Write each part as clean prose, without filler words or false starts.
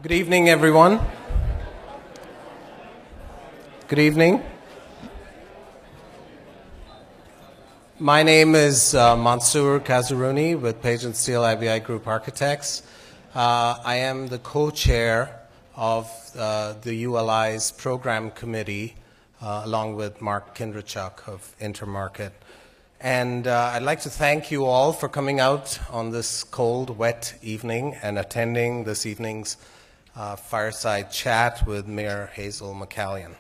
Good evening, everyone. Good evening. My name is Mansour Kazaruni with Page & Steele IBI Group Architects. I am the co-chair of the ULI's program committee, along with Mark Kindrachuk of Intermarket. And I'd like to thank you all for coming out on this cold, wet evening and attending this evening's Fireside Chat with Mayor Hazel McCallion.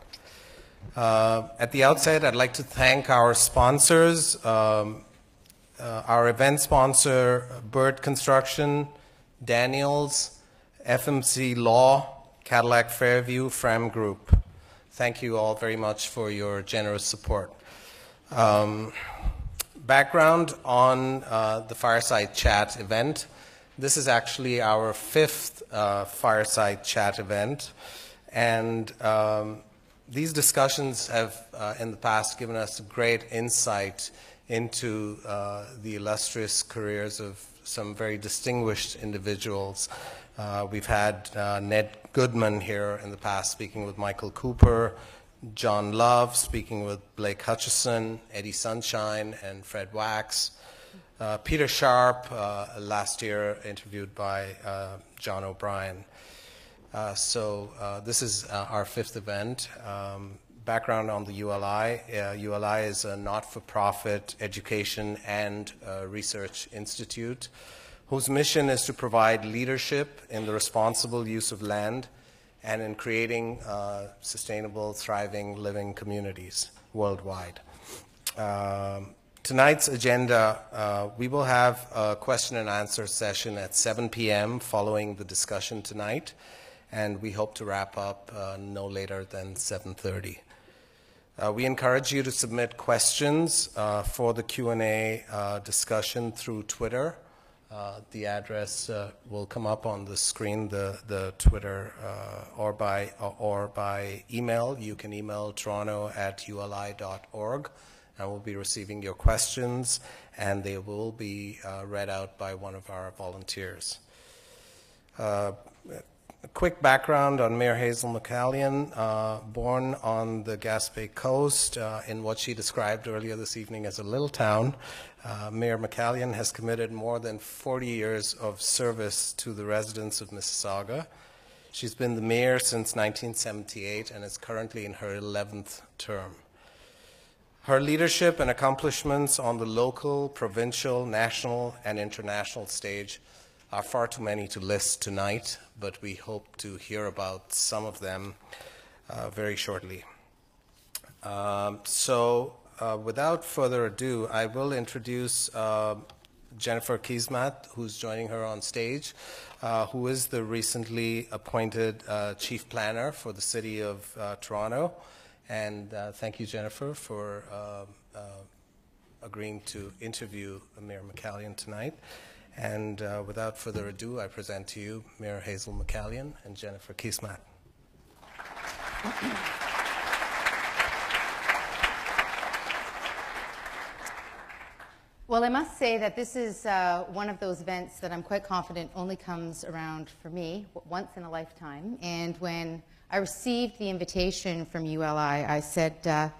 At the outset, I'd like to thank our sponsors, our event sponsor, Bird Construction, Daniels, FMC Law, Cadillac Fairview, Fram Group. Thank you all very much for your generous support. Background on the Fireside Chat event. This is actually our 5th Fireside Chat event, and these discussions have in the past given us great insight into the illustrious careers of some very distinguished individuals. We've had Ned Goodman here in the past speaking with Michael Cooper, John Love speaking with Blake Hutchison, Eddie Sunshine and Fred Wax, Peter Sharp last year interviewed by John O'Brien. So this is our 5th event. Background on the ULI. ULI is a not-for-profit education and research institute whose mission is to provide leadership in the responsible use of land and in creating sustainable, thriving, living communities worldwide. Tonight's agenda, we will have a question and answer session at 7 p.m. following the discussion tonight, and we hope to wrap up no later than 7:30. We encourage you to submit questions for the Q&A discussion through Twitter. The address will come up on the screen, the Twitter, or by email. You can email toronto@uli.org, and we'll be receiving your questions, and they will be read out by one of our volunteers. A quick background on Mayor Hazel McCallion, born on the Gaspé Coast in what she described earlier this evening as a little town. Mayor McCallion has committed more than 40 years of service to the residents of Mississauga. She's been the mayor since 1978 and is currently in her 11th term. Her leadership and accomplishments on the local, provincial, national, and international stage are far too many to list tonight, but we hope to hear about some of them very shortly. Without further ado, I will introduce Jennifer Keesmaat, who's joining her on stage, who is the recently appointed Chief Planner for the City of Toronto. And thank you, Jennifer, for agreeing to interview Mayor McCallion tonight. And without further ado, I present to you Mayor Hazel McCallion and Jennifer Keesmaat. Well, I must say that this is one of those events that I'm quite confident only comes around for me once in a lifetime. And when I received the invitation from ULI, I said,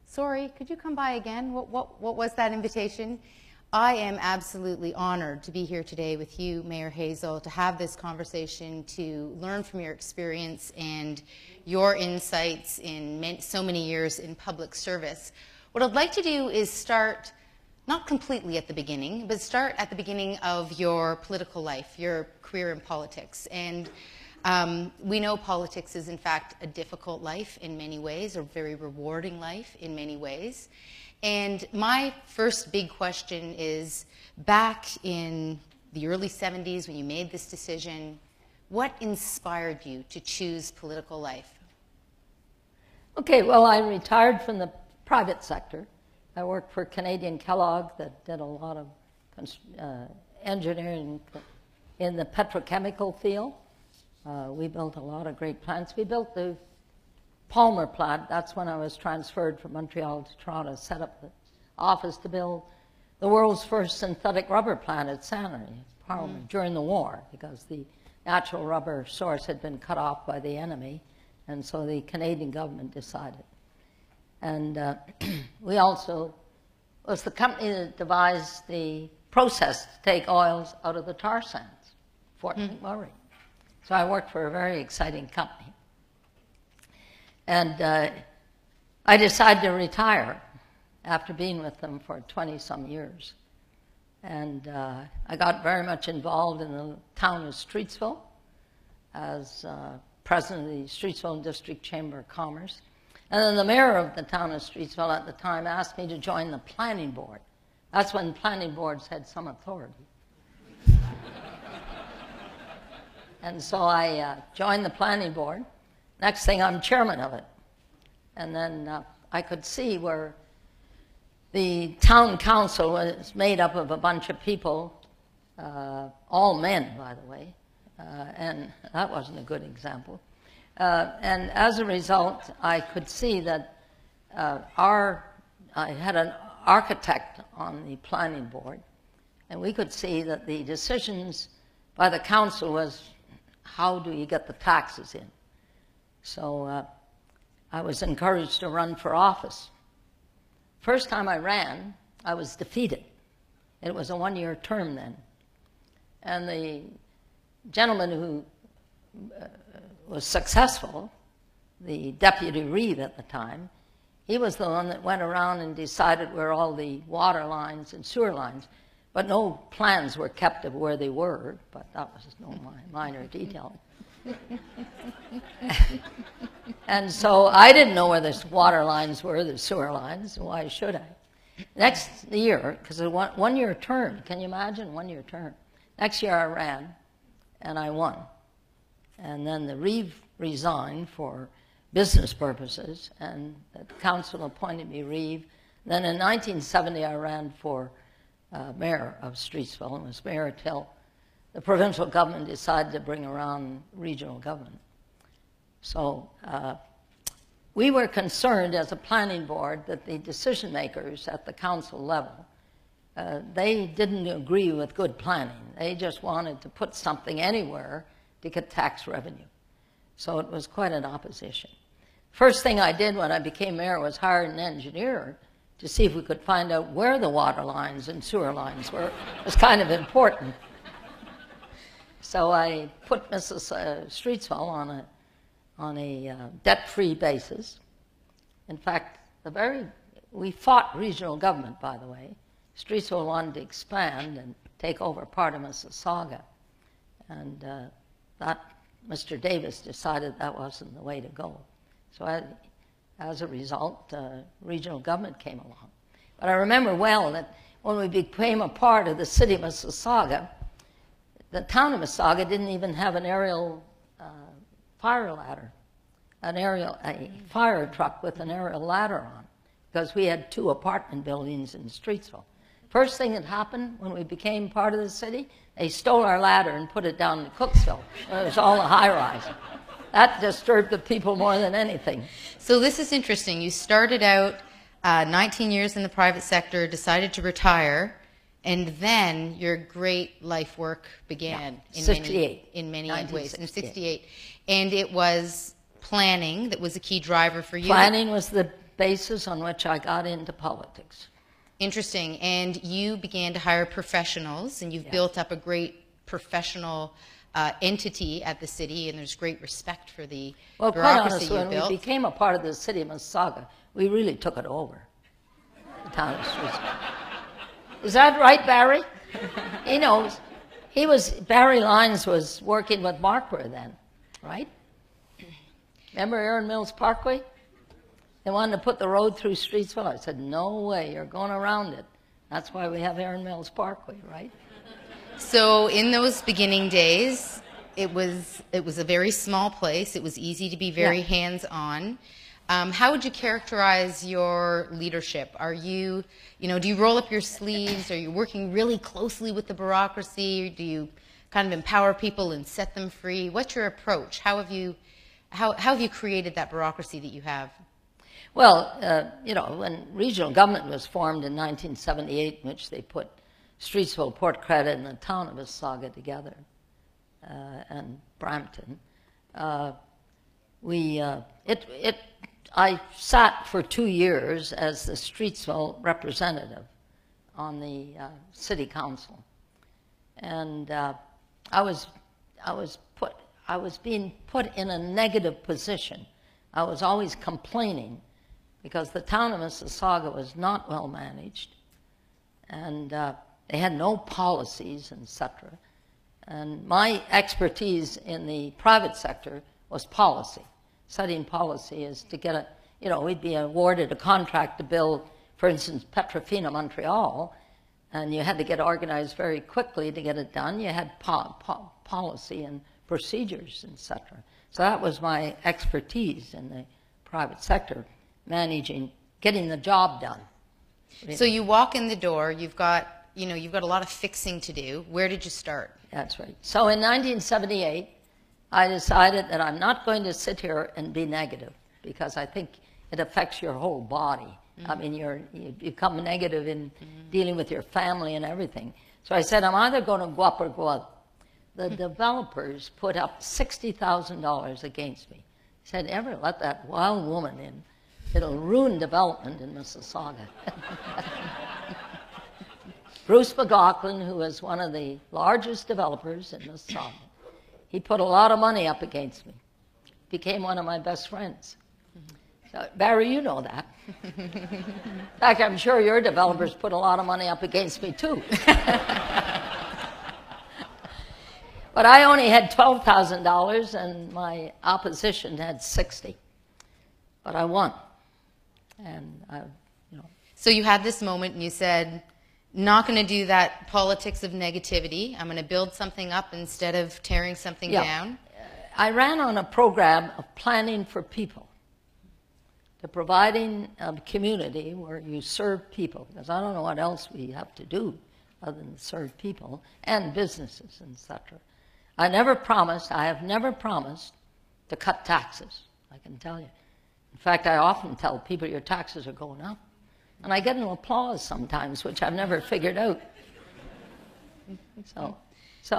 sorry, could you come by again? What was that invitation? I am absolutely honored to be here today with you, Mayor Hazel, to have this conversation, to learn from your experience and your insights in so many years in public service. What I'd like to do is start, not completely at the beginning, but start at the beginning of your political life, your career in politics. And we know politics is, in fact, a difficult life in many ways, a very rewarding life in many ways. And my first big question is, back in the early 70s when you made this decision, what inspired you to choose political life? Okay, well, I retired from the private sector. I worked for Canadian Kellogg that did a lot of engineering in the petrochemical field. We built a lot of great plants. We built the Palmer plant. That's when I was transferred from Montreal to Toronto, set up the office to build the world's first synthetic rubber plant at Sanary, Palmer, during the war, because the natural rubber source had been cut off by the enemy, and so the Canadian government decided. And we also was the company that devised the process to take oils out of the tar sands, Fort McMurray. So I worked for a very exciting company. And I decided to retire after being with them for 20-some years. And I got very much involved in the town of Streetsville as president of the Streetsville District Chamber of Commerce. And then the mayor of the town of Streetsville at the time asked me to join the planning board. That's when planning boards had some authority. And so I joined the planning board. Next thing, I'm chairman of it. And then I could see where the town council was made up of a bunch of people, all men, by the way, and that wasn't a good example. And as a result, I could see that I had an architect on the planning board, and we could see that the decisions by the council was, how do you get the taxes in? So I was encouraged to run for office. First time I ran, I was defeated. It was a one-year term then. And the gentleman who was successful, the Deputy Reeve at the time, he was the one that went around and decided where all the water lines and sewer lines, but no plans were kept of where they were, but that was no minor detail. And so I didn't know where the water lines were, the sewer lines, why should I? Next year, because a one-year term, can you imagine, one-year term? Next year I ran, and I won. And then the Reeve resigned for business purposes, and the council appointed me Reeve. Then in 1970 I ran for mayor of Streetsville, and was mayor till the provincial government decided to bring around regional government. So we were concerned as a planning board that the decision makers at the council level, they didn't agree with good planning. They just wanted to put something anywhere to get tax revenue. So it was quite an opposition. First thing I did when I became mayor was hire an engineer to see if we could find out where the water lines and sewer lines were. It was kind of important. So I put Mrs. Streetsville on a debt-free basis. In fact, we fought regional government, by the way. Streetsville wanted to expand and take over part of Mississauga. And Mr. Davis decided that wasn't the way to go. So as a result, regional government came along. But I remember well that when we became a part of the city of Mississauga, the town of Mississauga didn't even have an aerial fire ladder, a fire truck with an aerial ladder on, because we had 2 apartment buildings in Streetsville. First thing that happened when we became part of the city, they stole our ladder and put it down to Cooksville. It was all a high-rise. That disturbed the people more than anything. So this is interesting. You started out 19 years in the private sector, decided to retire, and then your great life work began in many ways. In 68. And it was planning that was a key driver for you. Planning was the basis on which I got into politics. Interesting. And you began to hire professionals, and you've built up a great professional entity at the city, and there's great respect for the bureaucracy you built. When we became a part of the city of Mississauga, we really took it over, the town of Streetsville. Is that right, Barry? He knows. Barry Lyons was working with Markware then, right? Remember Erin Mills Parkway? They wanted to put the road through Streetsville. I said, no way, you're going around it. That's why we have Erin Mills Parkway, right? So in those beginning days, it was a very small place. It was easy to be very hands-on. How would you characterize your leadership? Are you, do you roll up your sleeves? Are you working really closely with the bureaucracy? Do you kind of empower people and set them free? What's your approach? How have you created that bureaucracy that you have? Well, when regional government was formed in 1978, in which they put Streetsville, Port Credit, and the town of Mississauga together, and Brampton. I sat for 2 years as the Streetsville representative on the city council, and I was being put in a negative position. I was always complaining because the town of Mississauga was not well managed, and they had no policies, etc. And my expertise in the private sector was policy. Studying policy is to get we'd be awarded a contract to build, for instance, Petrofina Montreal, and you had to get organized very quickly to get it done. You had policy and procedures, etc. So that was my expertise in the private sector, getting the job done. So you walk in the door, you've got a lot of fixing to do. Where did you start? That's right. So in 1978, I decided that I'm not going to sit here and be negative, because I think it affects your whole body. Mm-hmm. I mean, you become negative in dealing with your family and everything. So I said, I'm either going to go up or go out. The developers put up $60,000 against me. He said, ever let that wild woman in. It'll ruin development in Mississauga. Bruce McLaughlin, who is one of the largest developers in Mississauga, he put a lot of money up against me. Became one of my best friends. So, Barry, you know that. In fact, I'm sure your developers put a lot of money up against me, too. But I only had $12,000, and my opposition had $60,000. But I won. And, So you had this moment, and you said, not going to do that politics of negativity. I'm going to build something up instead of tearing something down. I ran on a program of planning for people, to providing a community where you serve people, because I don't know what else we have to do other than serve people and businesses, etc. I have never promised to cut taxes, I can tell you. In fact, I often tell people your taxes are going up. And I get an applause sometimes, which I've never figured out. So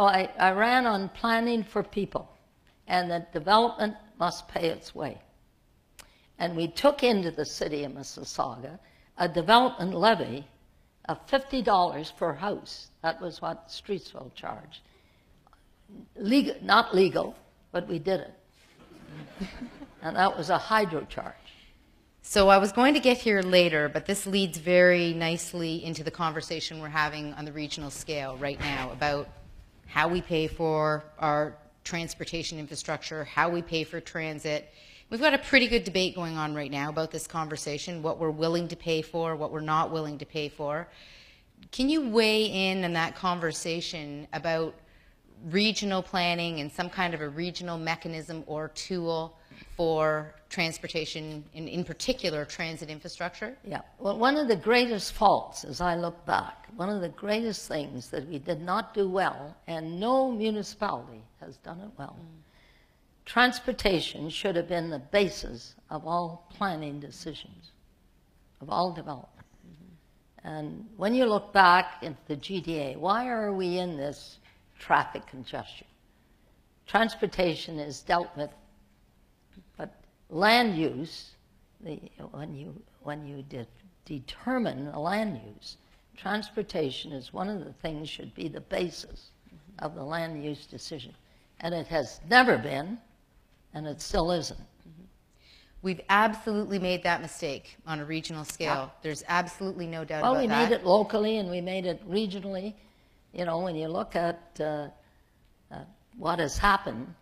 I ran on planning for people, and that development must pay its way. And we took into the city of Mississauga a development levy of $50 per house. That was what Streetsville charged. Not legal, but we did it. And that was a hydro charge. So I was going to get here later, but this leads very nicely into the conversation we're having on the regional scale right now about how we pay for our transportation infrastructure, how we pay for transit. We've got a pretty good debate going on right now about this conversation, what we're willing to pay for, what we're not willing to pay for. Can you weigh in on that conversation about regional planning and some kind of a regional mechanism or tool for transportation, in particular transit infrastructure? Yeah, well, one of the greatest faults, as I look back, one of the greatest things that we did not do well, and no municipality has done it well, transportation should have been the basis of all planning decisions, of all development. And when you look back into the GTA, why are we in this traffic congestion? Transportation is dealt with, but land use, when you determine the land use, transportation is one of the things should be the basis of the land use decision. And it has never been, and it still isn't. We've absolutely made that mistake on a regional scale. Yeah. There's absolutely no doubt about that. Well, we made it locally and we made it regionally. You know, when you look at what has happened,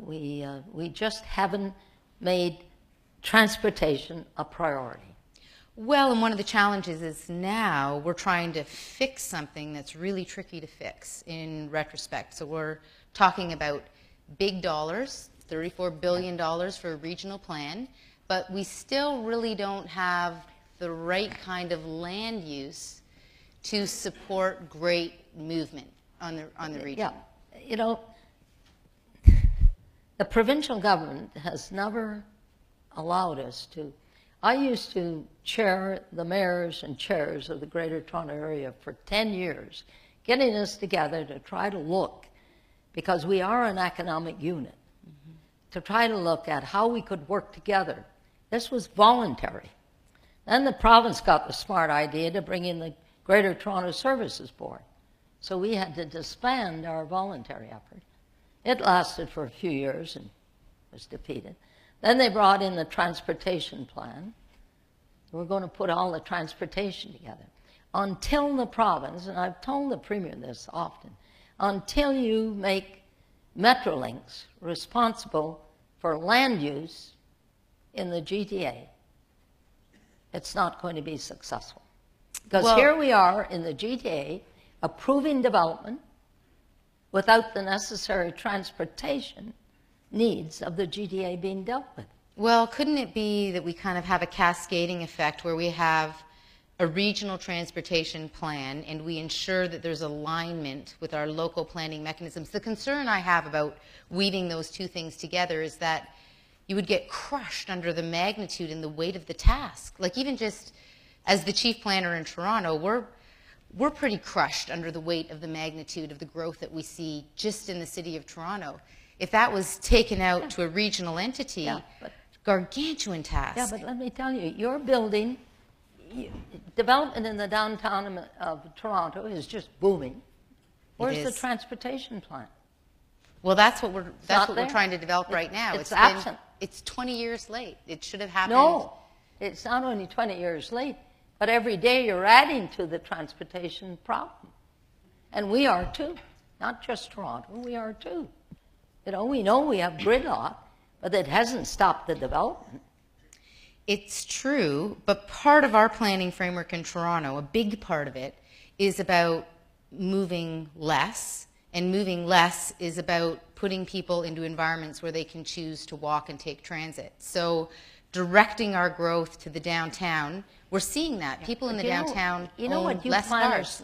we just haven't made transportation a priority. Well, and one of the challenges is now we're trying to fix something that's really tricky to fix in retrospect. So we're talking about big dollars, $34 billion for a regional plan, but we still really don't have the right kind of land use to support great movement on the region. Yeah, you know, the provincial government has never allowed us to. I used to chair the mayors and chairs of the Greater Toronto Area for 10 years, getting us together to try to look, because we are an economic unit, to try to look at how we could work together. This was voluntary. Then the province got the smart idea to bring in the Greater Toronto Services Board. So we had to disband our voluntary effort. It lasted for a few years and was defeated. Then they brought in the transportation plan. We're going to put all the transportation together. Until the province, and I've told the Premier this often, until you make Metrolinx responsible for land use in the GTA, it's not going to be successful. Because here we are in the GTA approving development without the necessary transportation needs of the GTA being dealt with. Well, couldn't it be that we kind of have a cascading effect where we have a regional transportation plan and we ensure that there's alignment with our local planning mechanisms? The concern I have about weaving those two things together is that you would get crushed under the magnitude and the weight of the task. Like, even just as the chief planner in Toronto, we're pretty crushed under the weight of the magnitude of the growth that we see just in the city of Toronto. If that was taken out to a regional entity, gargantuan task. Yeah, but let me tell you, you're building, development in the downtown of Toronto is just booming. Where's the transportation plan? Well, that's what we're trying to develop right now. It's absent. It's 20 years late. It should have happened. No, it's not only 20 years late, but every day you're adding to the transportation problem. And we are too. Not just Toronto, we are too. You know we have gridlock, but it hasn't stopped the development. It's true, but part of our planning framework in Toronto, a big part of it, is about moving less, and moving less is about putting people into environments where they can choose to walk and take transit. So directing our growth to the downtown, we're seeing that. People in the downtown own less cars.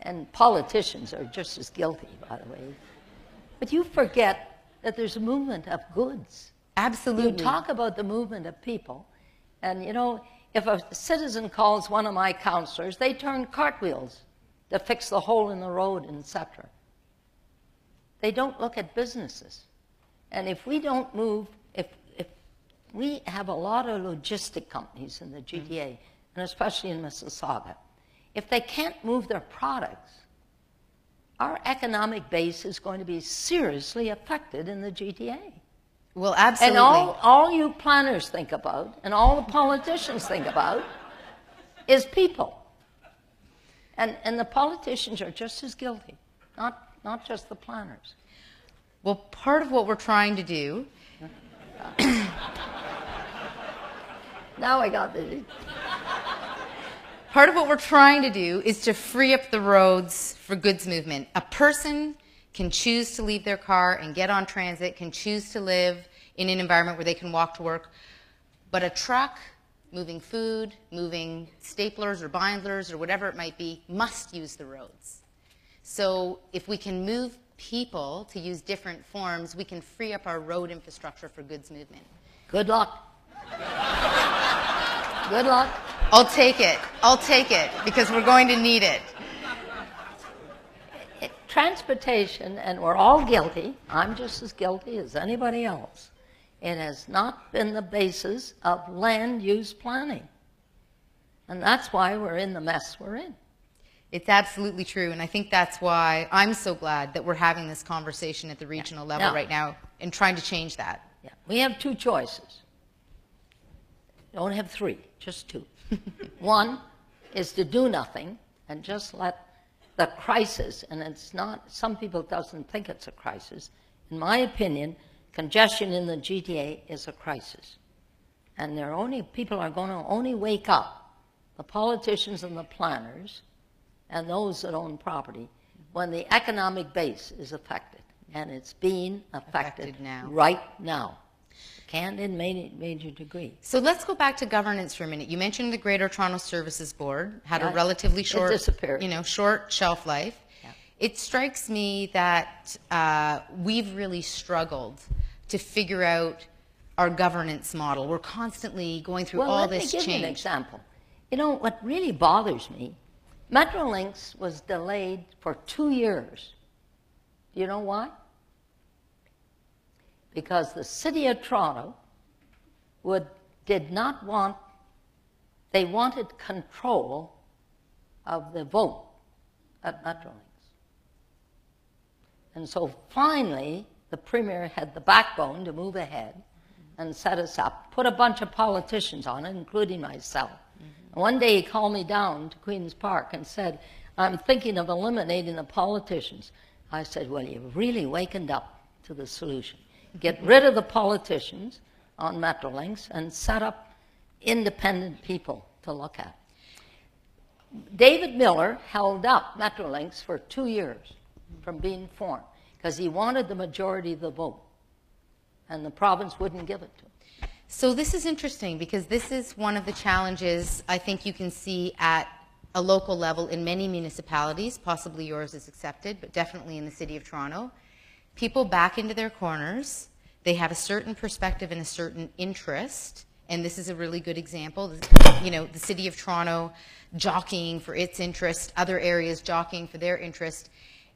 And politicians are just as guilty, by the way. But you forget that there's a movement of goods. Absolutely. You talk about the movement of people, and you know, if a citizen calls one of my councillors, they turn cartwheels to fix the hole in the road, etc. They don't look at businesses. And if we don't move, if we have a lot of logistic companies in the GTA, and especially in Mississauga, if they can't move their products, our economic base is going to be seriously affected in the GTA. Well, absolutely. And all you planners think about, and all the politicians think about, is people. And the politicians are just as guilty, not just the planners. Well, part of what we're trying to do... Now I got the... Part of what we're trying to do is to free up the roads for goods movement. A person can choose to leave their car and get on transit, can choose to live in an environment where they can walk to work, but a truck moving food, moving staplers or binders or whatever it might be, must use the roads. So if we can move people to use different forms, we can free up our road infrastructure for goods movement. Good luck. Good luck. I'll take it, because we're going to need it. Transportation, and we're all guilty, I'm just as guilty as anybody else, it has not been the basis of land use planning. And that's why we're in the mess we're in. It's absolutely true, and I think that's why I'm so glad that we're having this conversation at the regional level right now and trying to change that. Yeah. We have two choices. Don't have three, just two. One is to do nothing and just let the crisis, and it's not, some people doesn't think it's a crisis. In my opinion, congestion in the GTA is a crisis. And people are going to only wake up, the politicians and the planners, and those that own property, when the economic base is affected. And it's being affected right now. Can in major degree. So let's go back to governance for a minute. You mentioned the Greater Toronto Services Board had a relatively short, short shelf life. Yeah. It strikes me that we've really struggled to figure out our governance model. We're constantly going through all this change. Let me give you an example. You know, what really bothers me, Metrolinx was delayed for 2 years. Do you know why? Because the City of Toronto they wanted control of the vote at Metrolinx. And so finally, the Premier had the backbone to move ahead and set us up, put a bunch of politicians on it, including myself. And one day he called me down to Queen's Park and said, I'm thinking of eliminating the politicians. I said, well, you've really wakened up to the solution. Get rid of the politicians on Metrolinx and set up independent people to look at. David Miller held up Metrolinx for 2 years from being formed because he wanted the majority of the vote, and the province wouldn't give it to him. So this is interesting because this is one of the challenges I think you can see at a local level in many municipalities. Possibly yours is accepted, but definitely in the City of Toronto. People back into their corners. They have a certain perspective and a certain interest, and this is a really good example. You know, the City of Toronto jockeying for its interest, other areas jockeying for their interest.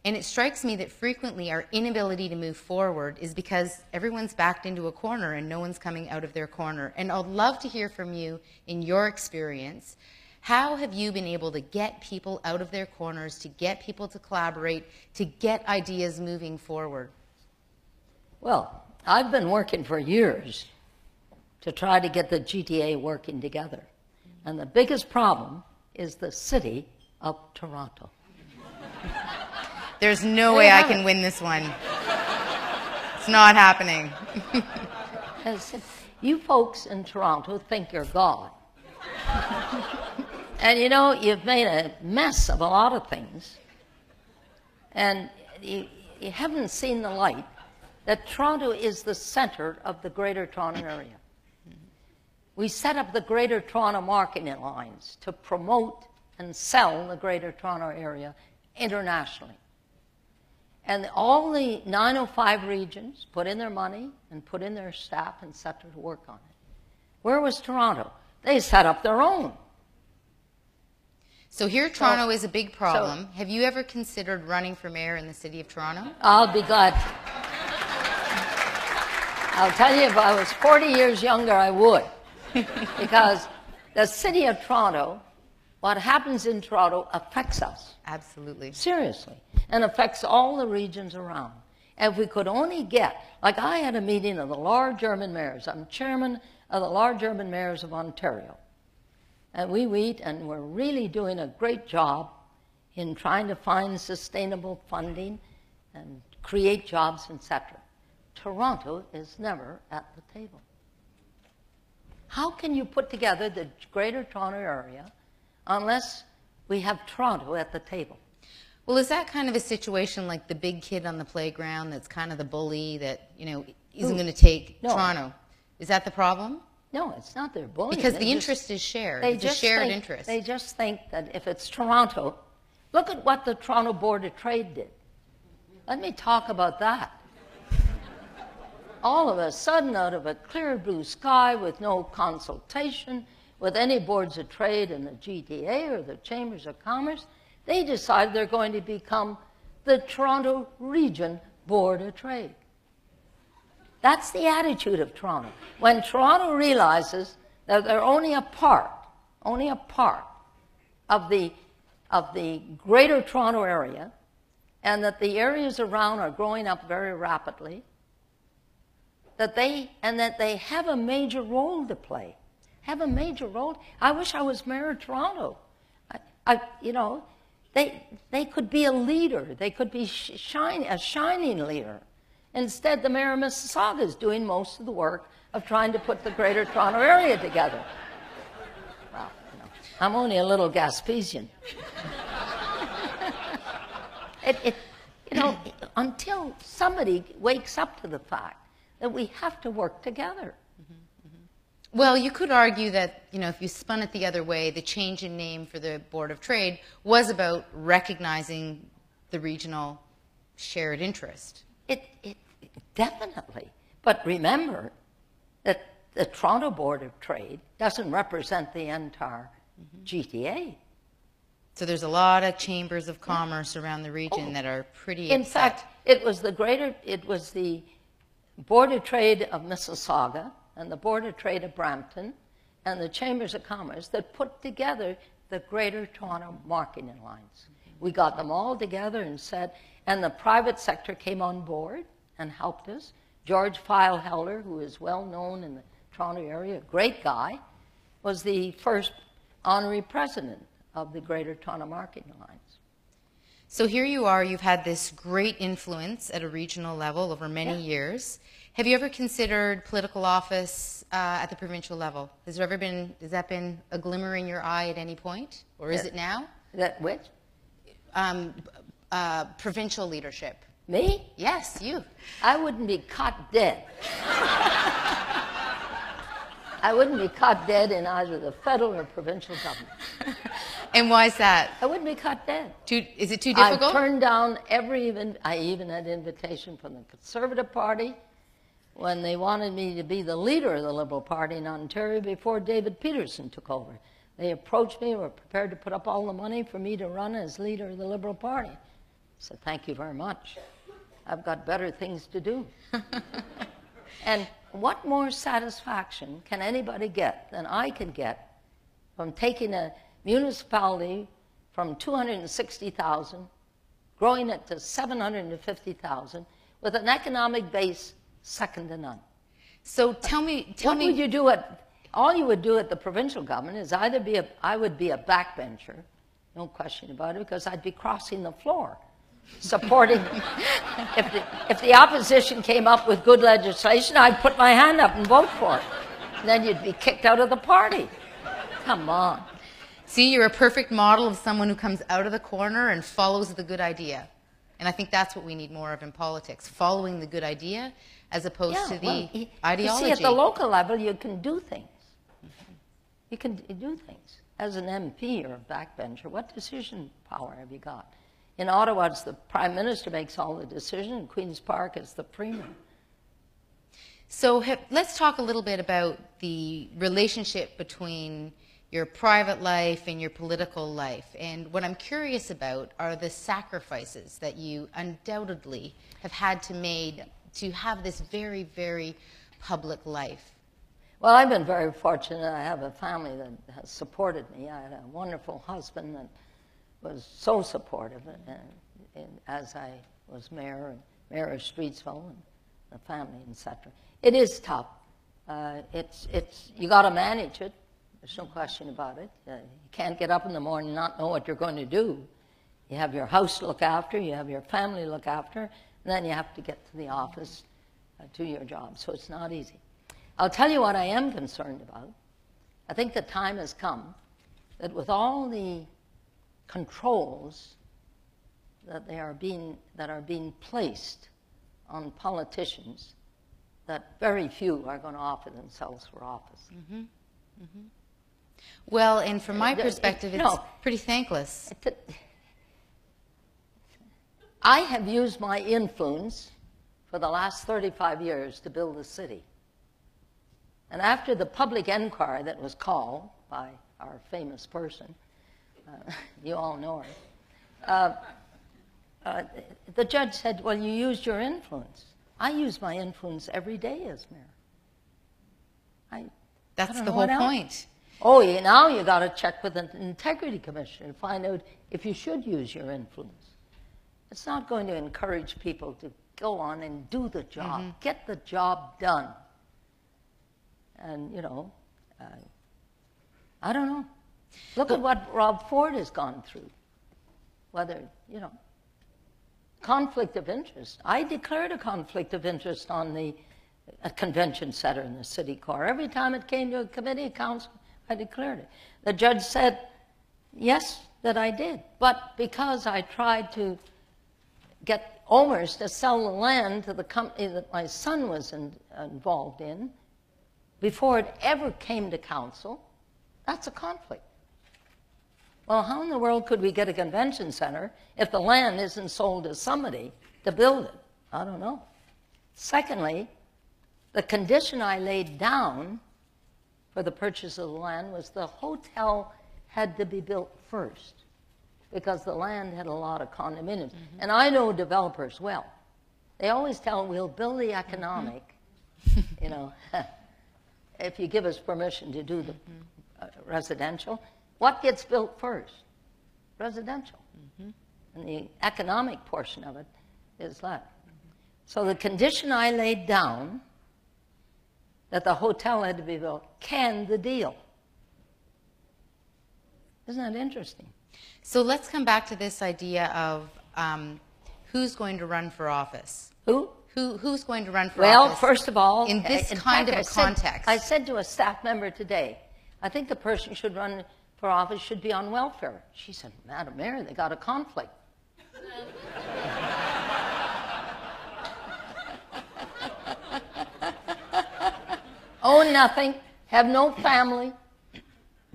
And it strikes me that frequently our inability to move forward is because everyone's backed into a corner and no one's coming out of their corner. And I'd love to hear from you in your experience. How have you been able to get people out of their corners, to get people to collaborate, to get ideas moving forward? Well, I've been working for years to try to get the GTA working together. And the biggest problem is the City of Toronto. There's no way I can win this one. It's not happening. You folks in Toronto think you're God. And you know, you've made a mess of a lot of things. And you haven't seen the light that Toronto is the center of the Greater Toronto Area. We set up the Greater Toronto Marketing Alliance to promote and sell the Greater Toronto Area internationally. And all the 905 regions put in their money and put in their staff and set to work on it. Where was Toronto? They set up their own. So here Toronto is a big problem. Have you ever considered running for mayor in the City of Toronto? I'll be glad. I'll tell you, if I was 40 years younger, I would. Because the City of Toronto, what happens in Toronto affects us. Absolutely. Seriously. And affects all the regions around. And if we could only get, like I had a meeting of the large urban mayors. I'm chairman of the large urban mayors of Ontario. And we meet and we're really doing a great job in trying to find sustainable funding and create jobs, etc. Toronto is never at the table. How can you put together the Greater Toronto Area unless we have Toronto at the table? Well, is that kind of a situation like the big kid on the playground that's kind of the bully that, you know, isn't going to take Toronto? Is that the problem? No, it's not their bullying. Because the interest is shared. It's a shared interest. They just think that if it's Toronto, look at what the Toronto Board of Trade did. Let me talk about that. All of a sudden, out of a clear blue sky with no consultation with any boards of trade in the GTA or the Chambers of Commerce, they decided they're going to become the Toronto Region Board of Trade. That's the attitude of Toronto. When Toronto realizes that they're only a part of the Greater Toronto Area, and that the areas around are growing up very rapidly, that they have a major role to play. Have a major role. I wish I was mayor of Toronto. You know, they could be a leader. They could be a shining leader. Instead, the mayor of Mississauga is doing most of the work of trying to put the Greater Toronto Area together. Well, you know, I'm only a little Gaspesian. You know, until somebody wakes up to the fact that we have to work together. Well, you could argue that, you know, if you spun it the other way, the change in name for the Board of Trade was about recognizing the regional shared interest. It definitely. But remember that the Toronto Board of Trade doesn't represent the entire GTA. So there's a lot of chambers of commerce around the region that are pretty In upset. fact, it was the Board of Trade of Mississauga and the Board of Trade of Brampton and the Chambers of Commerce that put together the Greater Toronto Marketing Alliance. We got them all together and said, and the private sector came on board and helped us. George Filehelder, who is well known in the Toronto area, a great guy, was the first honorary president of the Greater Toronto Marketing Alliance. So here you are, you've had this great influence at a regional level over many years. Have you ever considered political office at the provincial level? Has that been a glimmer in your eye at any point? Or is it now? That which? Provincial leadership. Me? Yes, you. I wouldn't be caught dead. I wouldn't be caught dead in either the federal or provincial government. And why is that? I wouldn't be caught dead. Is it too difficult? I turned down I even had invitation from the Conservative Party when they wanted me to be the leader of the Liberal Party in Ontario before David Peterson took over. They approached me, were prepared to put up all the money for me to run as leader of the Liberal Party. I said, thank you very much. I've got better things to do. And what more satisfaction can anybody get than I could get from taking a municipality from 260,000, growing it to 750,000, with an economic base second to none. So tell me. What would you do all you would do at the provincial government is either I would be a backbencher, no question about it, because I'd be crossing the floor, supporting, if the opposition came up with good legislation, I'd put my hand up and vote for it. And then you'd be kicked out of the party. Come on. See, you're a perfect model of someone who comes out of the corner and follows the good idea. And I think that's what we need more of in politics, following the good idea as opposed to the ideology. You see, at the local level, you can do things. You can do things. As an MP or a backbencher, what decision power have you got? In Ottawa, it's the Prime Minister makes all the decisions. In Queen's Park, it's the Premier. So let's talk a little bit about the relationship between your private life and your political life. And what I'm curious about are the sacrifices that you undoubtedly have had to make to have this very, very public life. Well, I've been very fortunate. I have a family that has supported me. I had a wonderful husband that was so supportive as I was mayor of Streetsville and the family, etc. It is tough. You got to manage it. There's no question about it. You can't get up in the morning and not know what you're going to do. You have your house to look after, you have your family to look after, and then you have to get to the office to your job. So it's not easy. I'll tell you what I am concerned about. I think the time has come that with all the controls that are being placed on politicians, that very few are going to offer themselves for office. Mm-hmm. Mm-hmm. Well, and from my perspective, it's pretty thankless. I have used my influence for the last 35 years to build a city. And after the public inquiry that was called by our famous person, you all know her, the judge said, well, you used your influence. I use my influence every day as mayor. That's the whole point. Oh, now you got to check with an integrity commissioner to find out if you should use your influence. It's not going to encourage people to go on and do the job, get the job done. And, I don't know. Look at what Rob Ford has gone through. Whether, conflict of interest. I declared a conflict of interest on a convention center in the city core. Every time it came to a committee of council, I declared it. The judge said, yes, that I did. But because I tried to get owners to sell the land to the company that my son was involved in, before it ever came to council, that's a conflict. Well, how in the world could we get a convention center if the land isn't sold to somebody to build it? I don't know. Secondly, the condition I laid down for the purchase of the land was the hotel had to be built first. because the land had a lot of condominiums. And I know developers well. They always tell, we'll build the economic, you know, if you give us permission to do the residential. What gets built first? Residential. And the economic portion of it is that. So the condition I laid down that the hotel had to be built canned the deal. Isn't that interesting? So let's come back to this idea of who's going to run for office. Who? Who's going to run for Well, office? first of all, in this in kind fact, of a context. I said to a staff member today, I think the person who should run for office should be on welfare. She said, Madam Mayor, they got a conflict. Own nothing, have no family,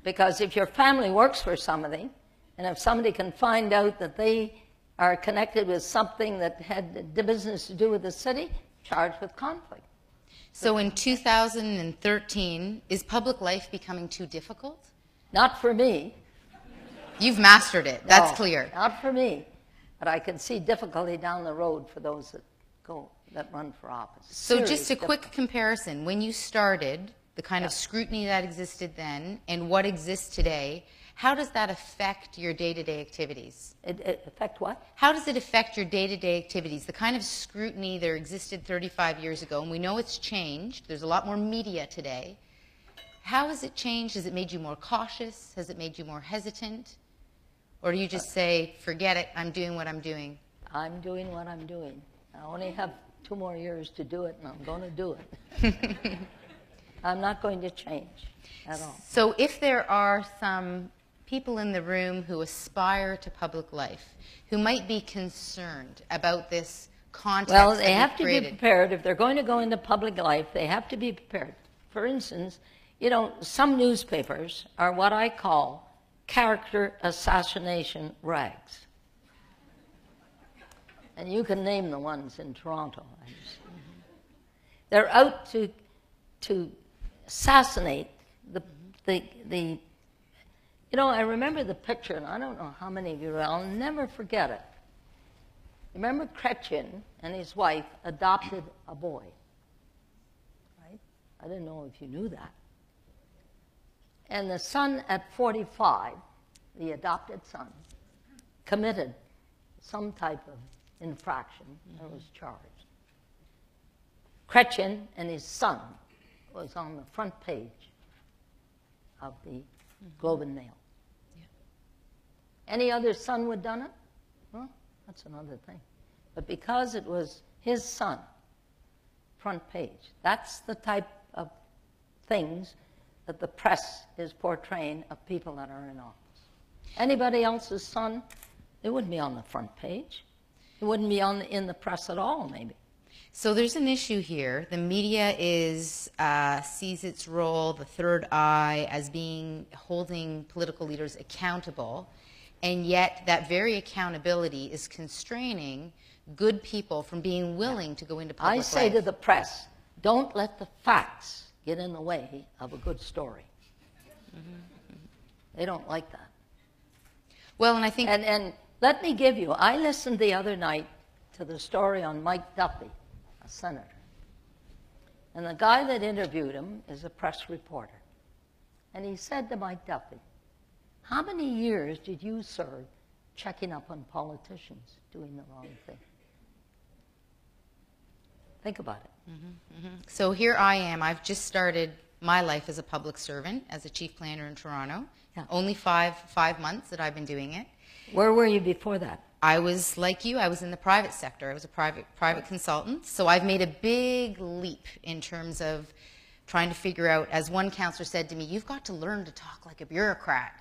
because if your family works for somebody, and if somebody can find out that they are connected with something that had the business to do with the city, charged with conflict. So in 2013, is public life becoming too difficult? Not for me. You've mastered it. That's No, clear. Not for me, but I can see difficulty down the road for those that run for office. So Serious just a quick comparison. When you started, the kind of scrutiny that existed then and what exists today, how does that affect your day-to-day activities? It affect what? How does it affect your day-to-day activities? The kind of scrutiny that existed 35 years ago, and we know it's changed. There's a lot more media today. How has it changed? Has it made you more cautious? Has it made you more hesitant? Or do you just say, forget it, I'm doing what I'm doing? I'm doing what I'm doing. I only have 2 more years to do it, and I'm going to do it. I'm not going to change at all. So if there are some people in the room who aspire to public life, who might be concerned about this context Well, that they we've have to be created. prepared. If they're going to go into public life, they have to be prepared. For instance, you know, some newspapers are what I call character assassination rags. And you can name the ones in Toronto. They're out to assassinate the you know, I remember the picture, and I don't know how many of you, I'll never forget it. Remember Chrétien and his wife adopted a boy, right? I didn't know if you knew that. And the son at 45, the adopted son, committed some type of infraction and was charged. Chrétien and his son was on the front page of the Globe and Mail. Yeah. Any other son would have done it? Well, that's another thing. But because it was his son, front page, that's the type of things that the press is portraying of people that are in office. Anybody else's son, it wouldn't be on the front page. It wouldn't be in the press at all, maybe. So there's an issue here. The media sees its role, the third eye, as holding political leaders accountable, and yet that very accountability is constraining good people from being willing to go into public life. I say to the press, don't let the facts get in the way of a good story. They don't like that. Well, and I think... And let me give you, I listened the other night to the story on Mike Duffy, a senator. And the guy that interviewed him is a press reporter. And he said to Mike Duffy, how many years did you serve checking up on politicians doing the wrong thing? Think about it. So here I am. I've just started my life as a public servant, as a chief planner in Toronto. Yeah. Only five months that I've been doing it. Where were you before that? I was like you. I was in the private sector. I was a private consultant. So I've made a big leap in terms of trying to figure out, as one counselor said to me, you've got to learn to talk like a bureaucrat.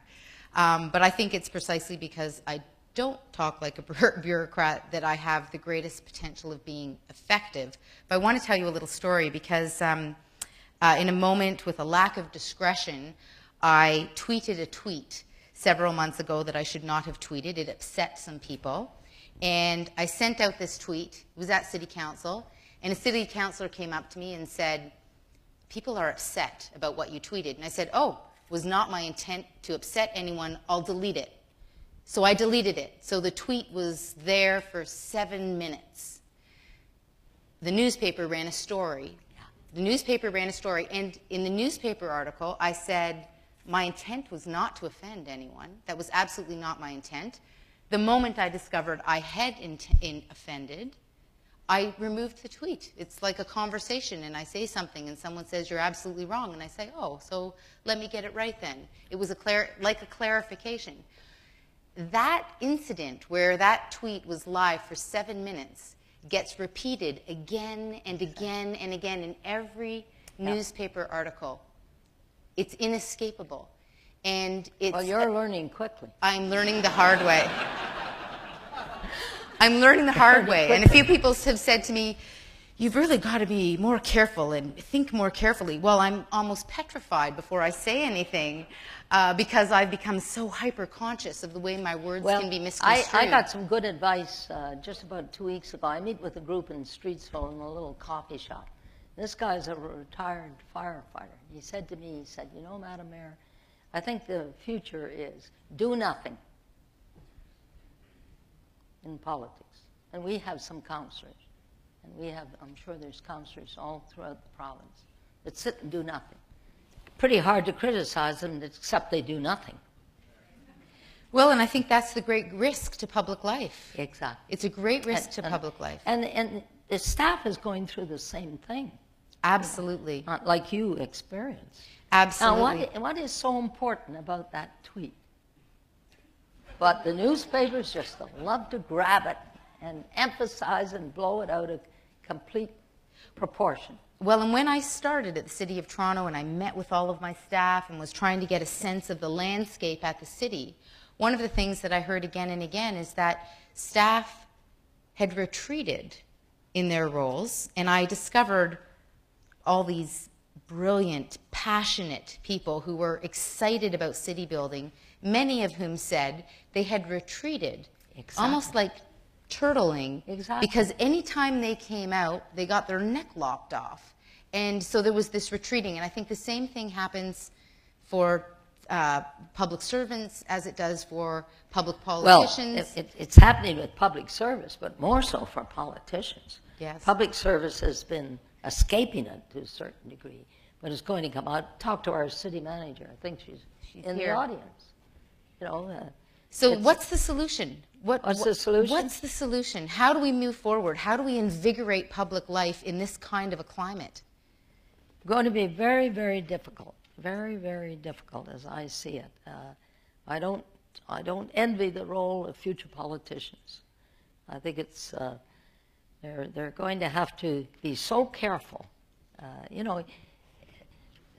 But I think it's precisely because I don't talk like a bureaucrat that I have the greatest potential of being effective. But I want to tell you a little story because in a moment with a lack of discretion, I tweeted a tweet several months ago that I should not have tweeted. It upset some people. And I sent out this tweet. It was at City Council. And a City Councillor came up to me and said, people are upset about what you tweeted. And I said, oh, it was not my intent to upset anyone. I'll delete it. So I deleted it. So the tweet was there for 7 minutes. The newspaper ran a story. The newspaper ran a story, and in the newspaper article, I said, my intent was not to offend anyone. That was absolutely not my intent. The moment I discovered I had offended, I removed the tweet. It's like a conversation, and I say something, and someone says, you're absolutely wrong, and I say, oh, so let me get it right then. It was like a clarification. That incident where that tweet was live for 7 minutes gets repeated again and again and again in every newspaper article. It's inescapable. And it's... Well, you're learning quickly. I'm learning the hard way. I'm learning the hard way. And a few people have said to me, you've really got to be more careful and think more carefully. Well, I'm almost petrified before I say anything because I've become so hyper-conscious of the way my words can be misconstrued. I got some good advice just about 2 weeks ago. I meet with a group in Streetsville in a little coffee shop. This guy's a retired firefighter. He said to me, he said, you know, Madam Mayor, I think the future is do nothing in politics. And we have some counselors. And we have, I'm sure there's counselors all throughout the province that sit and do nothing. Pretty hard to criticize them except they do nothing. Well, and I think that's the great risk to public life. Exactly. It's a great risk to public life. And the staff is going through the same thing. Absolutely. Like you experienced. Absolutely. Now, what is so important about that tweet? But the newspapers just love to grab it and emphasize and blow it out of complete proportion. Well, and when I started at the City of Toronto and I met with all of my staff and was trying to get a sense of the landscape at the city, one of the things that I heard again and again is that staff had retreated in their roles, and I discovered all these brilliant, passionate people who were excited about city building, many of whom said they had retreated, almost like turtling, because anytime they came out, they got their neck lopped off. And so there was this retreating, and I think the same thing happens for public servants as it does for public politicians. Well, it's happening with public service, but more so for politicians. Yes. Public service has been escaping it to a certain degree, but it's going to come out. Talk to our city manager. I think she's in here. The audience. You know. So what's the solution? What's the solution? What's the solution? How do we move forward? How do we invigorate public life in this kind of a climate? Going to be very, very difficult. Very, very difficult as I see it. I don't envy the role of future politicians. I think it's they're going to have to be so careful. You know,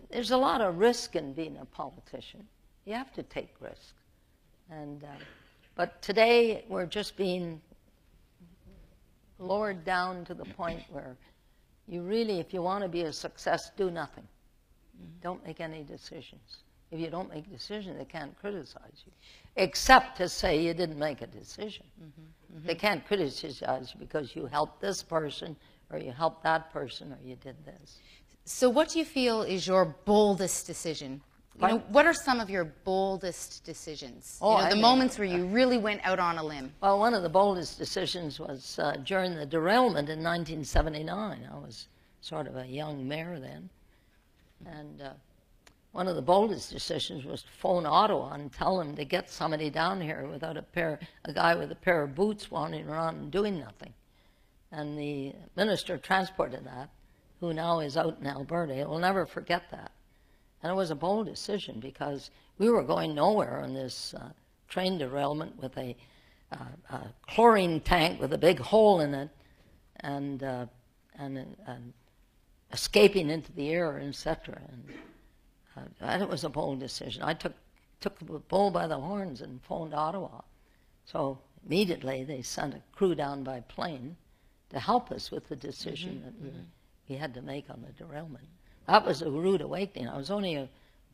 there's a lot of risk in being a politician. You have to take risk. And but today we're just being lowered down to the point where you really, if you want to be a success, do nothing. Don't make any decisions. If you don't make decisions, they can't criticize you, except to say you didn't make a decision. They can't criticize you because you helped this person, or you helped that person, or you did this. So what do you feel is your boldest decision? You know, what are some of your boldest decisions? Oh, you know, the moments where you really went out on a limb. Well, one of the boldest decisions was during the derailment in 1979. I was sort of a young mayor then. And one of the boldest decisions was to phone Ottawa and tell them to get somebody down here without a guy with a pair of boots wandering around and doing nothing. And the Minister of Transport of that, who now is out in Alberta, will never forget that. And it was a bold decision because we were going nowhere on this train derailment with a chlorine tank with a big hole in it and escaping into the air, etc. And it was a bold decision. I took the bull by the horns and phoned Ottawa. So immediately they sent a crew down by plane to help us with the decision that we had to make on the derailment. That was a rude awakening. I was only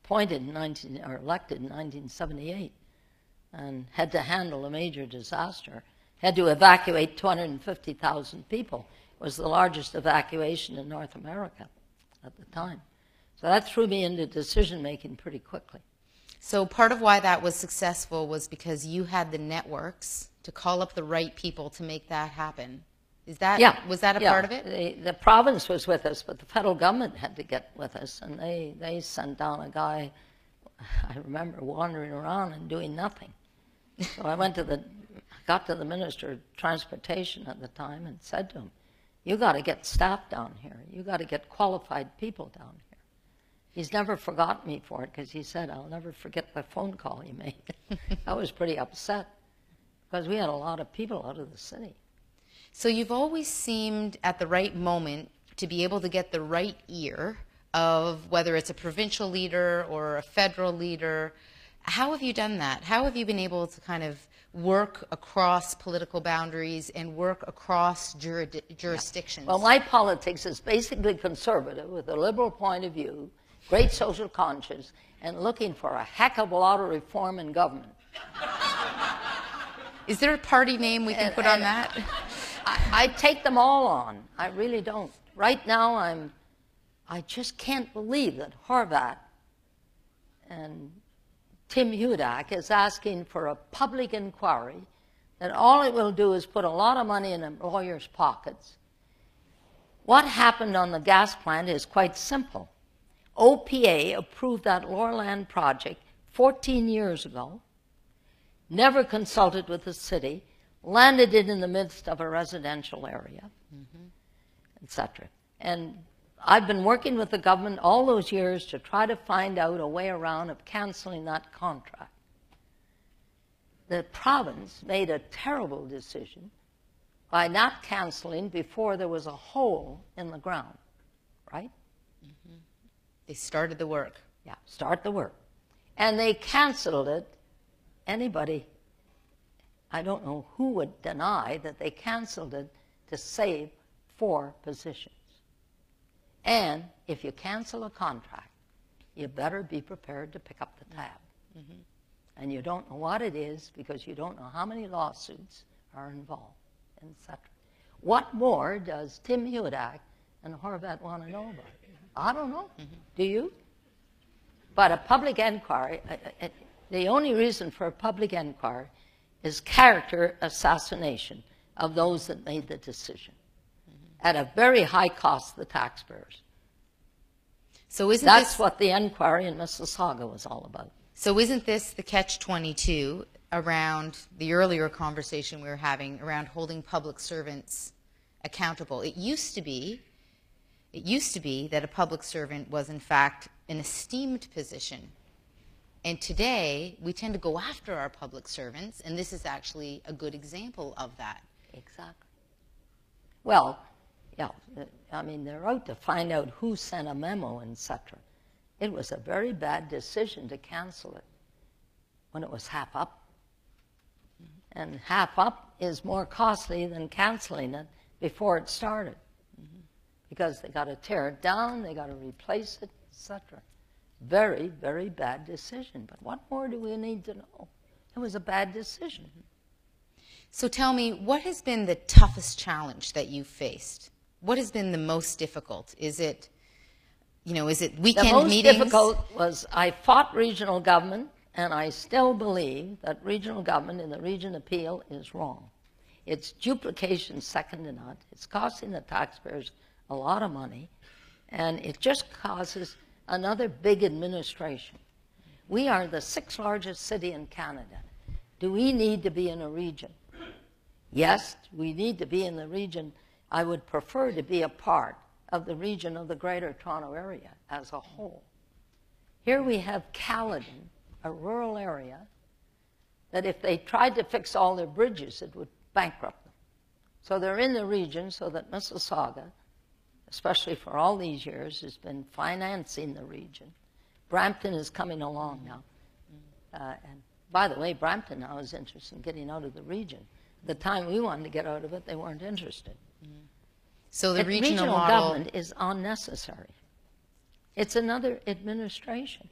elected in 1978 and had to handle a major disaster. Had to evacuate 250,000 people. It was the largest evacuation in North America at the time. So that threw me into decision-making pretty quickly. So part of why that was successful was because you had the networks to call up the right people to make that happen. Was that a part of it? The province was with us, but the federal government had to get with us, and they sent down a guy, I remember wandering around and doing nothing. So I got to the Minister of Transportation at the time and said to him, you got to get staff down here. You got to get qualified people down here. He's never forgotten me for it because he said, I'll never forget the phone call you made. I was pretty upset because we had a lot of people out of the city. So you've always seemed at the right moment to be able to get the right ear of whether it's a provincial leader or a federal leader. How have you done that? How have you been able to kind of work across political boundaries and work across jurisdictions? Well, my politics is basically conservative with a liberal point of view, great social conscience, and looking for a heck of a lot of reform in government. Is there a party name we can put on that? I take them all on. I really don't. Right now, I just can't believe that Horvat and Tim Hudak is asking for a public inquiry, that all it will do is put a lot of money in the lawyers' pockets. What happened on the gas plant is quite simple. OPA approved that Loreland project 14 years ago, never consulted with the city, landed it in the midst of a residential area, etc. And I've been working with the government all those years to try to find out a way around of canceling that contract. The province made a terrible decision by not canceling before there was a hole in the ground, right? They started the work. Yeah, start the work. And they canceled it. Anybody, I don't know who would deny that they canceled it to save 4 positions. And if you cancel a contract, you better be prepared to pick up the tab. And you don't know what it is because you don't know how many lawsuits are involved, etc. What more does Tim Hudak and Horvat want to know about it? I don't know. Do you? But a public inquiry, the only reason for a public inquiry is character assassination of those that made the decision at a very high cost to the taxpayers. So That's what the inquiry in Mississauga was all about. So isn't this the catch-22 around the earlier conversation we were having around holding public servants accountable? It used to be that a public servant was in fact an esteemed position. And today we tend to go after our public servants, and this is actually a good example of that. Exactly. Well, yeah, I mean, they're out to find out who sent a memo, etc. It was a very bad decision to cancel it when it was half up. And half up is more costly than canceling it before it started. Because they got to tear it down, they got to replace it, etc. Very, very bad decision. But what more do we need to know? It was a bad decision. So tell me, what has been the toughest challenge that you've faced? What has been the most difficult? Is it, is it weekend meetings? The most difficult was I fought regional government, and I still believe that regional government in the region appeal is wrong. It's duplication second to none. It's costing the taxpayers a lot of money, and it just causes another big administration. We are the 6th largest city in Canada. Do we need to be in a region? Yes, we need to be in the region. I would prefer to be a part of the region of the Greater Toronto Area as a whole. Here we have Caledon, a rural area, that if they tried to fix all their bridges, it would bankrupt them. So they're in the region so that Mississauga, especially for all these years, has been financing the region. Brampton is coming along now. And by the way, Brampton now is interested in getting out of the region. The time we wanted to get out of it, they weren't interested. So the regional regional model government is unnecessary. It's another administration.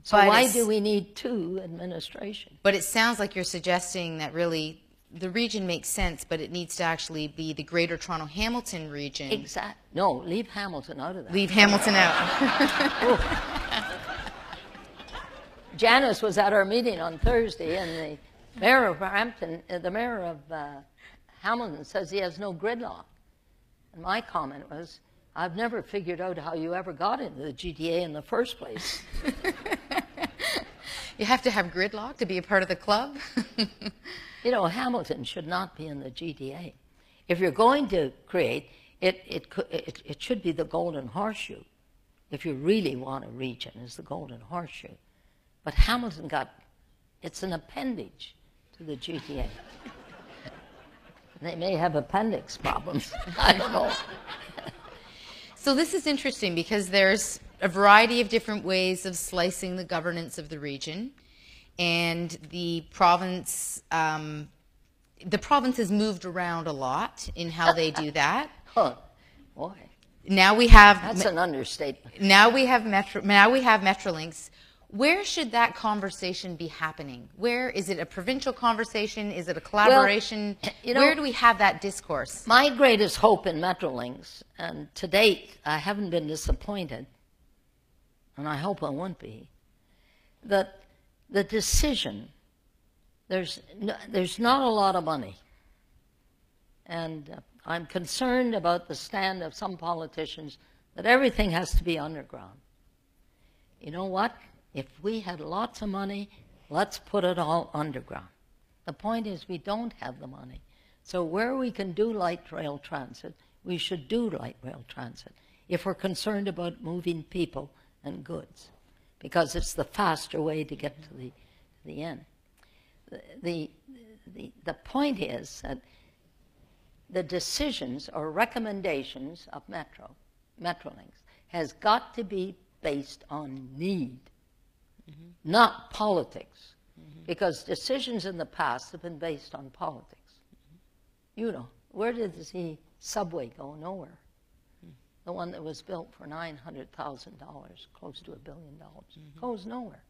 So why do we need 2 administrations? But it sounds like you're suggesting that really the region makes sense, but it needs to actually be the Greater Toronto Hamilton region. Exactly. No, leave Hamilton out of that. Leave Hamilton out. Janice was at our meeting on Thursday, and the mayor of Hamilton says he has no gridlock. And my comment was, I've never figured out how you ever got into the GTA in the first place. You have to have gridlock to be a part of the club? You know, Hamilton should not be in the GTA. If you're going to create, it should be the Golden Horseshoe. If you really want a region, is the Golden Horseshoe. But Hamilton it's an appendage to the GTA. They may have appendix problems. I don't know. So this is interesting because there's a variety of different ways of slicing the governance of the region, and the province has moved around a lot in how they do that. Oh, boy. Now we have that's an understatement. Now we have Metrolinx. Where should that conversation be happening? Where is it? A provincial conversation? Is it a collaboration? Well, you know, where do we have that discourse? My greatest hope in Metrolinx, and to date I haven't been disappointed, and I hope I won't be, that the decision, there's not a lot of money, and I'm concerned about the stand of some politicians that everything has to be underground. You know what? If we had lots of money, let's put it all underground. The point is we don't have the money. So where we can do light rail transit, we should do light rail transit if we're concerned about moving people and goods, because it's the faster way to get to the end. The point is that the decisions or recommendations of Metrolinx has got to be based on need. Mm-hmm. Not politics, mm-hmm. because decisions in the past have been based on politics. Mm-hmm. You know, where did the subway go? Nowhere. Mm-hmm. The one that was built for $900,000, close to $1 billion, mm-hmm. goes nowhere.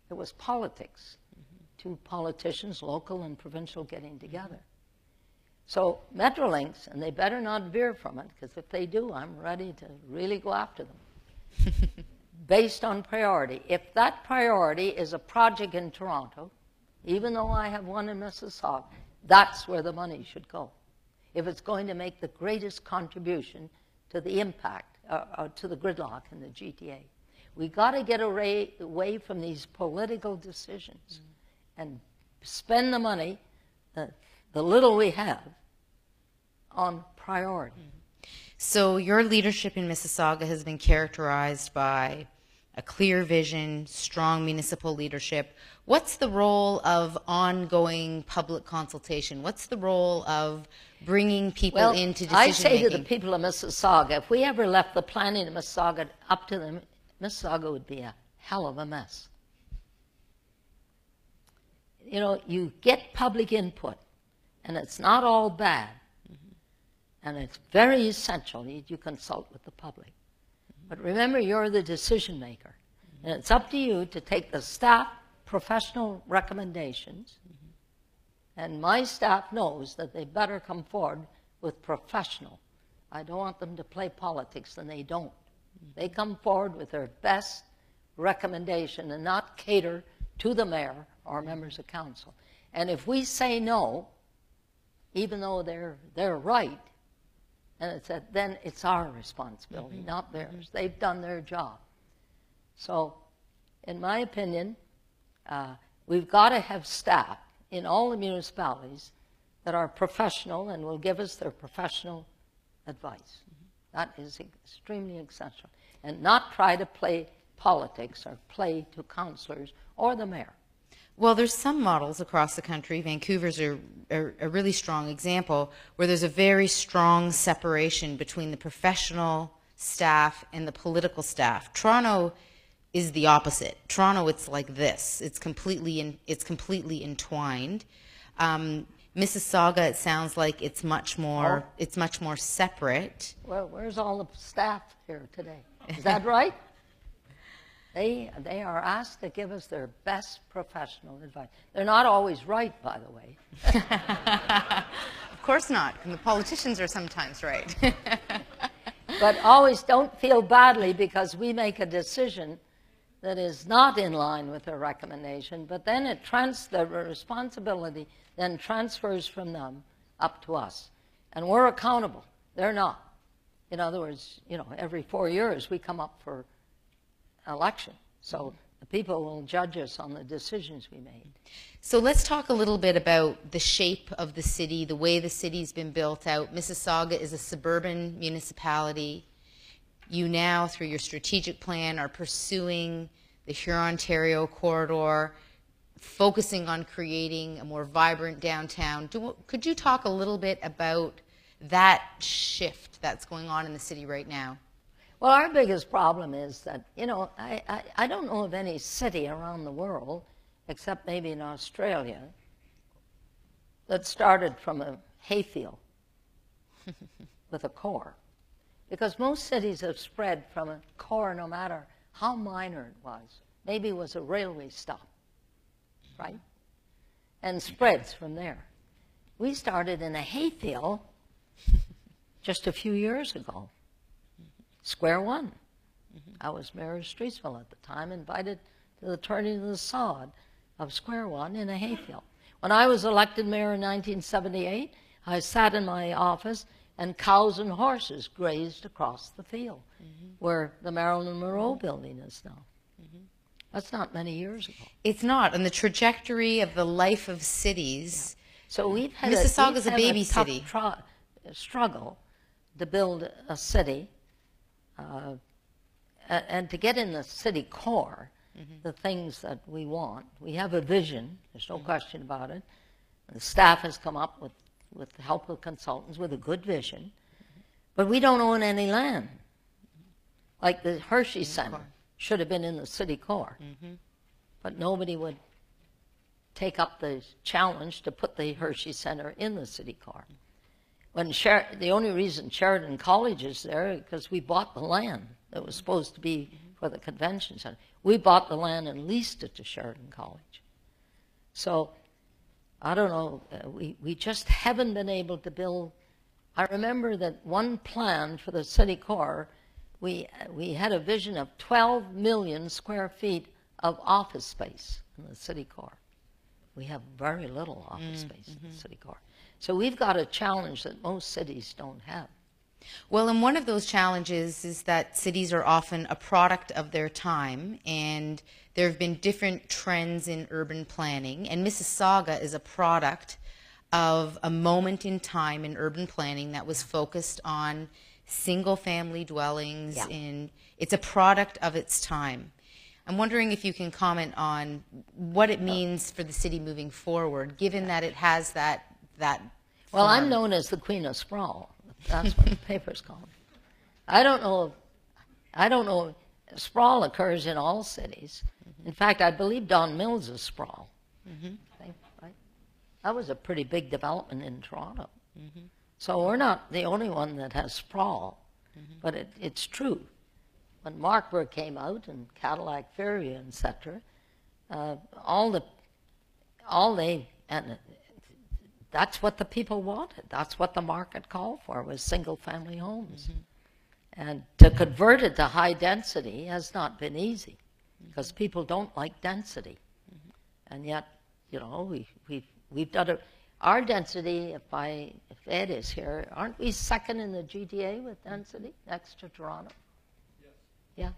It was politics, mm-hmm. two politicians, local and provincial, getting together. Mm-hmm. So Metrolinx, and they better not veer from it, because if they do, I'm ready to really go after them. Based on priority. If that priority is a project in Toronto, even though I have one in Mississauga, that's where the money should go. If it's going to make the greatest contribution to the impact, to the gridlock in the GTA. We got to get away from these political decisions and spend the money, the little we have, on priority. So your leadership in Mississauga has been characterized by a clear vision, strong municipal leadership. What's the role of ongoing public consultation? What's the role of bringing people into decision-making? I say to the people of Mississauga, if we ever left the planning of Mississauga up to them, Mississauga would be a hell of a mess. You know, you get public input, and it's not all bad. And it's very essential that you consult with the public. But remember, you're the decision maker. And it's up to you to take the staff professional recommendations. And my staff knows that they better come forward with professional. I don't want them to play politics, and they don't. They come forward with their best recommendation and not cater to the mayor or members of council. And if we say no, even though they're right, and then it's our responsibility, not theirs. They've done their job. So, in my opinion, we've got to have staff in all the municipalities that are professional and will give us their professional advice. That is extremely essential. And not try to play politics or play to councillors or the mayor. Well, there's some models across the country. Vancouver's a really strong example where there's a very strong separation between the professional staff and the political staff. Toronto is the opposite. Toronto, it's like this. It's completely entwined. Mississauga, it sounds like it's much more separate. Well, where's all the staff here today? Is that right? They are asked to give us their best professional advice. They're not always right, by the way. Of course not. And the politicians are sometimes right. But always don't feel badly because we make a decision that is not in line with their recommendation, but then the responsibility then transfers from them up to us. And we're accountable. They're not. In other words, every 4 years we come up for election. So the people will judge us on the decisions we made. So let's talk a little bit about the shape of the city, the way the city's been built out. Mississauga is a suburban municipality. You now, through your strategic plan, are pursuing the Huron-Ontario corridor, focusing on creating a more vibrant downtown. Could you talk a little bit about that shift that's going on in the city right now? Well, our biggest problem is that, I don't know of any city around the world, except maybe in Australia, that started from a hayfield with a core. Because most cities have spread from a core, no matter how minor it was. Maybe it was a railway stop, right? And spreads from there. We started in a hayfield just a few years ago. Square one. I was mayor of Streetsville at the time, invited to the turning of the sod of Square One in a hayfield. When I was elected mayor in 1978, I sat in my office and cows and horses grazed across the field where the Marilyn Monroe building is now. That's not many years ago. It's not. On the trajectory of the life of cities, so we've had Mississauga's a baby city. Struggle to build a city and to get in the city core, the things that we want. We have a vision, there's no question about it. The staff has come up with the help of consultants with a good vision, but we don't own any land. Like the Hershey Center should have been in the city core, but nobody would take up the challenge to put the Hershey Center in the city core. When the only reason Sheridan College is there is because we bought the land that was supposed to be for the convention center. We bought the land and leased it to Sheridan College. So I don't know, we just haven't been able to build. I remember that one plan for the city core, we had a vision of 12 million square feet of office space in the city core. We have very little office space in the city core. So we've got a challenge that most cities don't have. Well, and one of those challenges is that cities are often a product of their time, and there have been different trends in urban planning, and Mississauga is a product of a moment in time in urban planning that was focused on single-family dwellings. It's a product of its time. I'm wondering if you can comment on what it means for the city moving forward, given that it has that Well, I'm known as the Queen of Sprawl. That's what the papers call me. I don't know. Sprawl occurs in all cities. In fact, I believe Don Mills is sprawl. Right? That was a pretty big development in Toronto. So we're not the only one that has sprawl, but it's true. When Markburg came out and Cadillac Fairview, etc., that's what the people wanted. That's what the market called for, was single-family homes. And to convert it to high density has not been easy, because people don't like density. And yet, we've done it. Our density, if Ed is here, aren't we second in the GTA with density next to Toronto? Yeah.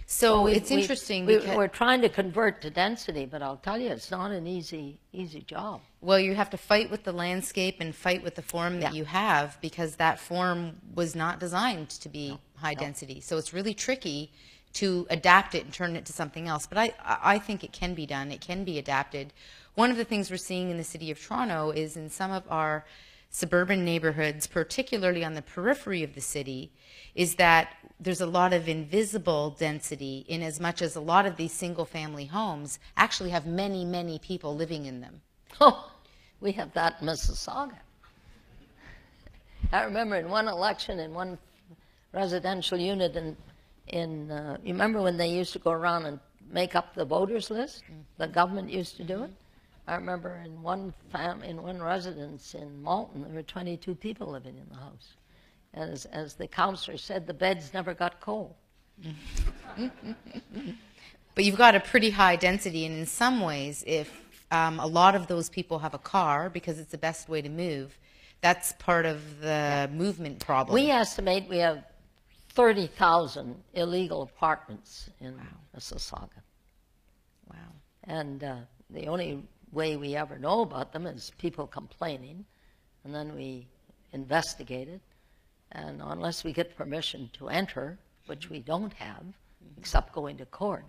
So it's interesting because we're trying to convert to density, but I'll tell you, it's not an easy job. Well, you have to fight with the landscape and fight with the form that you have, because that form was not designed to be high density. So it's really tricky to adapt it and turn it to something else. But I think it can be done. It can be adapted. One of the things we're seeing in the city of Toronto is in some of our suburban neighborhoods, particularly on the periphery of the city, is that there's a lot of invisible density, in as much as a lot of these single-family homes actually have many, many people living in them. Oh, we have that in Mississauga. I remember in one election, in one residential unit you remember when they used to go around and make up the voters list? The government used to do it. I remember in one residence in Malton, there were 22 people living in the house. And as the counselor said, the beds never got cold. But you've got a pretty high density, and in some ways, if a lot of those people have a car because it's the best way to move, that's part of the movement problem. We estimate we have 30,000 illegal apartments in Mississauga. Wow. And the only way we ever know about them is people complaining, and then we investigate it. And unless we get permission to enter, which we don't have, except going to court,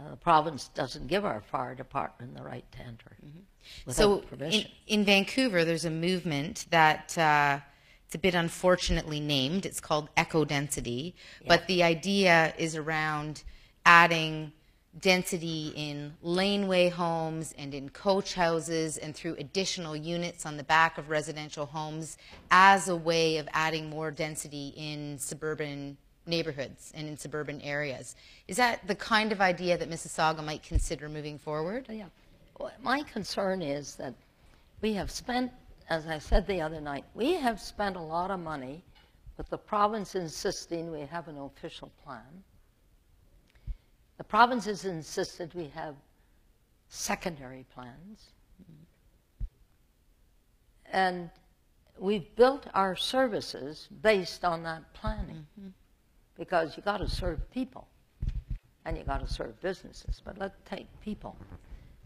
the province doesn't give our fire department the right to enter without permission. In Vancouver, there's a movement that it's a bit unfortunately named. It's called eco-density, but the idea is around adding density in laneway homes and in coach houses and through additional units on the back of residential homes as a way of adding more density in suburban neighborhoods and in suburban areas. Is that the kind of idea that Mississauga might consider moving forward? Yeah. Well, my concern is that we have spent, as I said the other night, we have spent a lot of money with the province insisting we have an official plan. The province has insisted we have secondary plans. And we've built our services based on that planning. Because you got to serve people, and you got to serve businesses, but let's take people.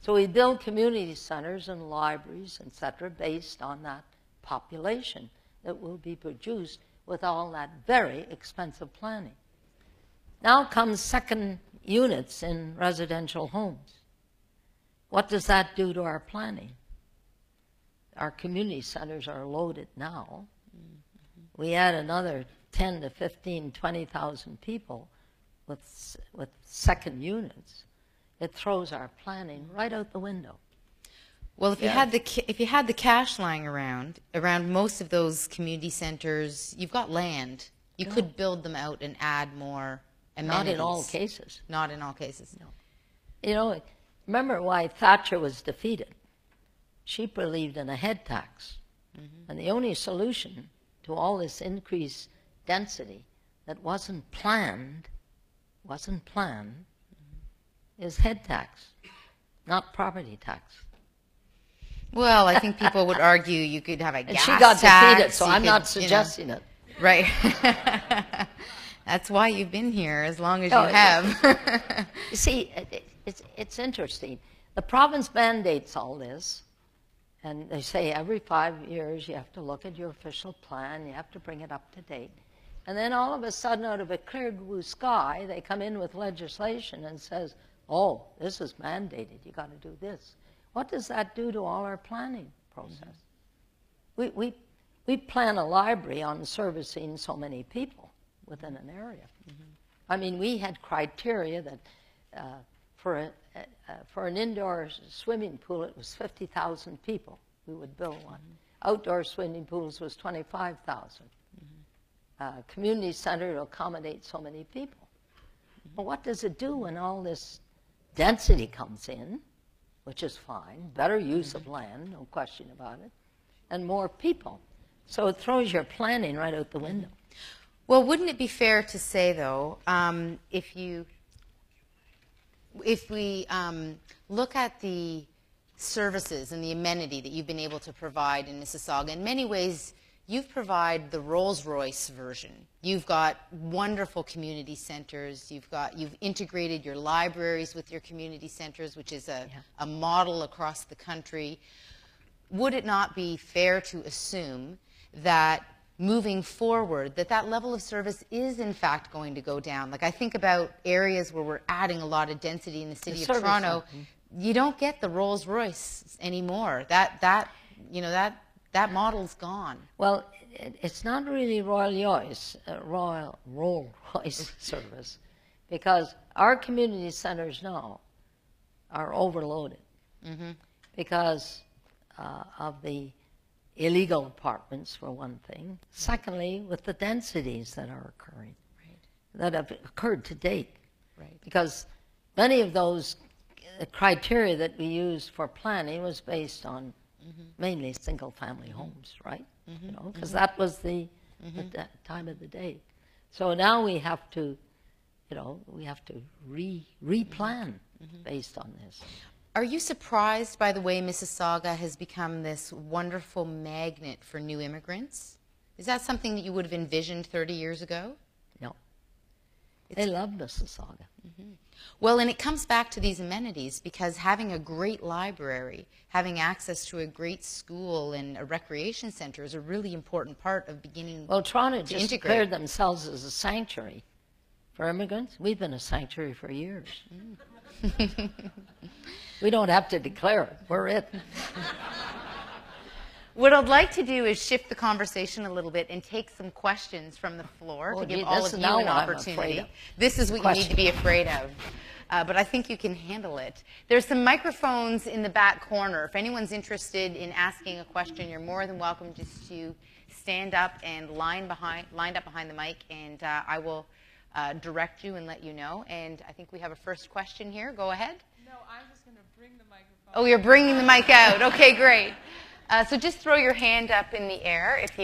So we build community centers and libraries, etc., based on that population that will be produced with all that very expensive planning. Now comes second units in residential homes. What does that do to our planning? Our community centers are loaded now. We add another 10 to 15, 20,000 people with second units. It throws our planning right out the window. Well, if you had the cash lying around most of those community centers, you've got land. You could build them out and add more amenities. Not in all cases. Not in all cases. No. You know, remember why Thatcher was defeated? She believed in a head tax. And the only solution to all this increased density that wasn't planned, is head tax, not property tax. Well, I think people would argue you could have a gas tax. And she got defeated, so I'm not suggesting it. Right. That's why you've been here as long as you have. You see, it's interesting. The province mandates all this, and they say every 5 years you have to look at your official plan, you have to bring it up to date. And then all of a sudden, out of a clear blue sky, they come in with legislation and says, oh, this is mandated, you got to do this. What does that do to all our planning process? We plan a library on servicing so many people within an area. I mean, we had criteria that for an indoor swimming pool, it was 50,000 people we would build one. Outdoor swimming pools was 25,000. Community center to accommodate so many people. Well, what does it do when all this density comes in, which is fine, better use of land, no question about it, and more people? So it throws your planning right out the window. Well, wouldn't it be fair to say, though, if we look at the services and the amenity that you've been able to provide in Mississauga, in many ways, you've provided the Rolls-Royce version. You've got wonderful community centers. You've integrated your libraries with your community centers, which is a model across the country. Would it not be fair to assume that moving forward, that level of service is in fact going to go down? Like, I think about areas where we're adding a lot of density in the city of Toronto. You don't get the Rolls-Royce anymore. That model's gone. Well, it's not really Rolls-Royce service, because our community centers now are overloaded because of the illegal apartments, for one thing. Secondly, with the densities that are occurring, that have occurred to date. Because many of those criteria that we used for planning was based on mainly single-family homes, right? Because that was the time of the day. So now we have to you know, we have to replan based on this. Are you surprised by the way Mississauga has become this wonderful magnet for new immigrants? Is that something that you would have envisioned 30 years ago? No. They love Mississauga. Well, and it comes back to these amenities, because having a great library, having access to a great school and a recreation center is a really important part of beginning Well, Toronto to just integrate. declared themselves as a sanctuary for immigrants. We've been a sanctuary for years. We don't have to declare it. We're it. What I'd like to do is shift the conversation a little bit and take some questions from the floor to give all of you an opportunity. This is what you need to be afraid of. But I think you can handle it. There's some microphones in the back corner. If anyone's interested in asking a question, you're more than welcome just to stand up and lined up behind the mic, and I will direct you and let you know. And I think we have a first question here. Go ahead. No, I'm just going to bring the microphone. Oh, you're bringing the mic out. Okay, great. So just throw your hand up in the air if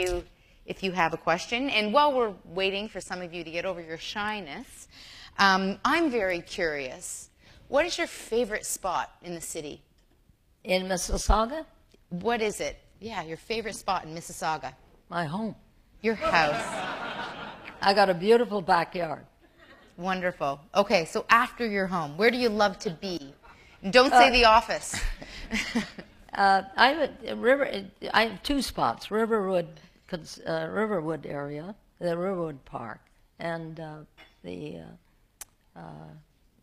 you have a question. And while we're waiting for some of you to get over your shyness, I'm very curious. What is your favorite spot in the city? In Mississauga? What is it? Yeah, your favorite spot in Mississauga. My home. Your house. I got a beautiful backyard. Wonderful. Okay, so after your home, where do you love to be? Don't say the office. I have two spots: Riverwood area, the Riverwood Park, and the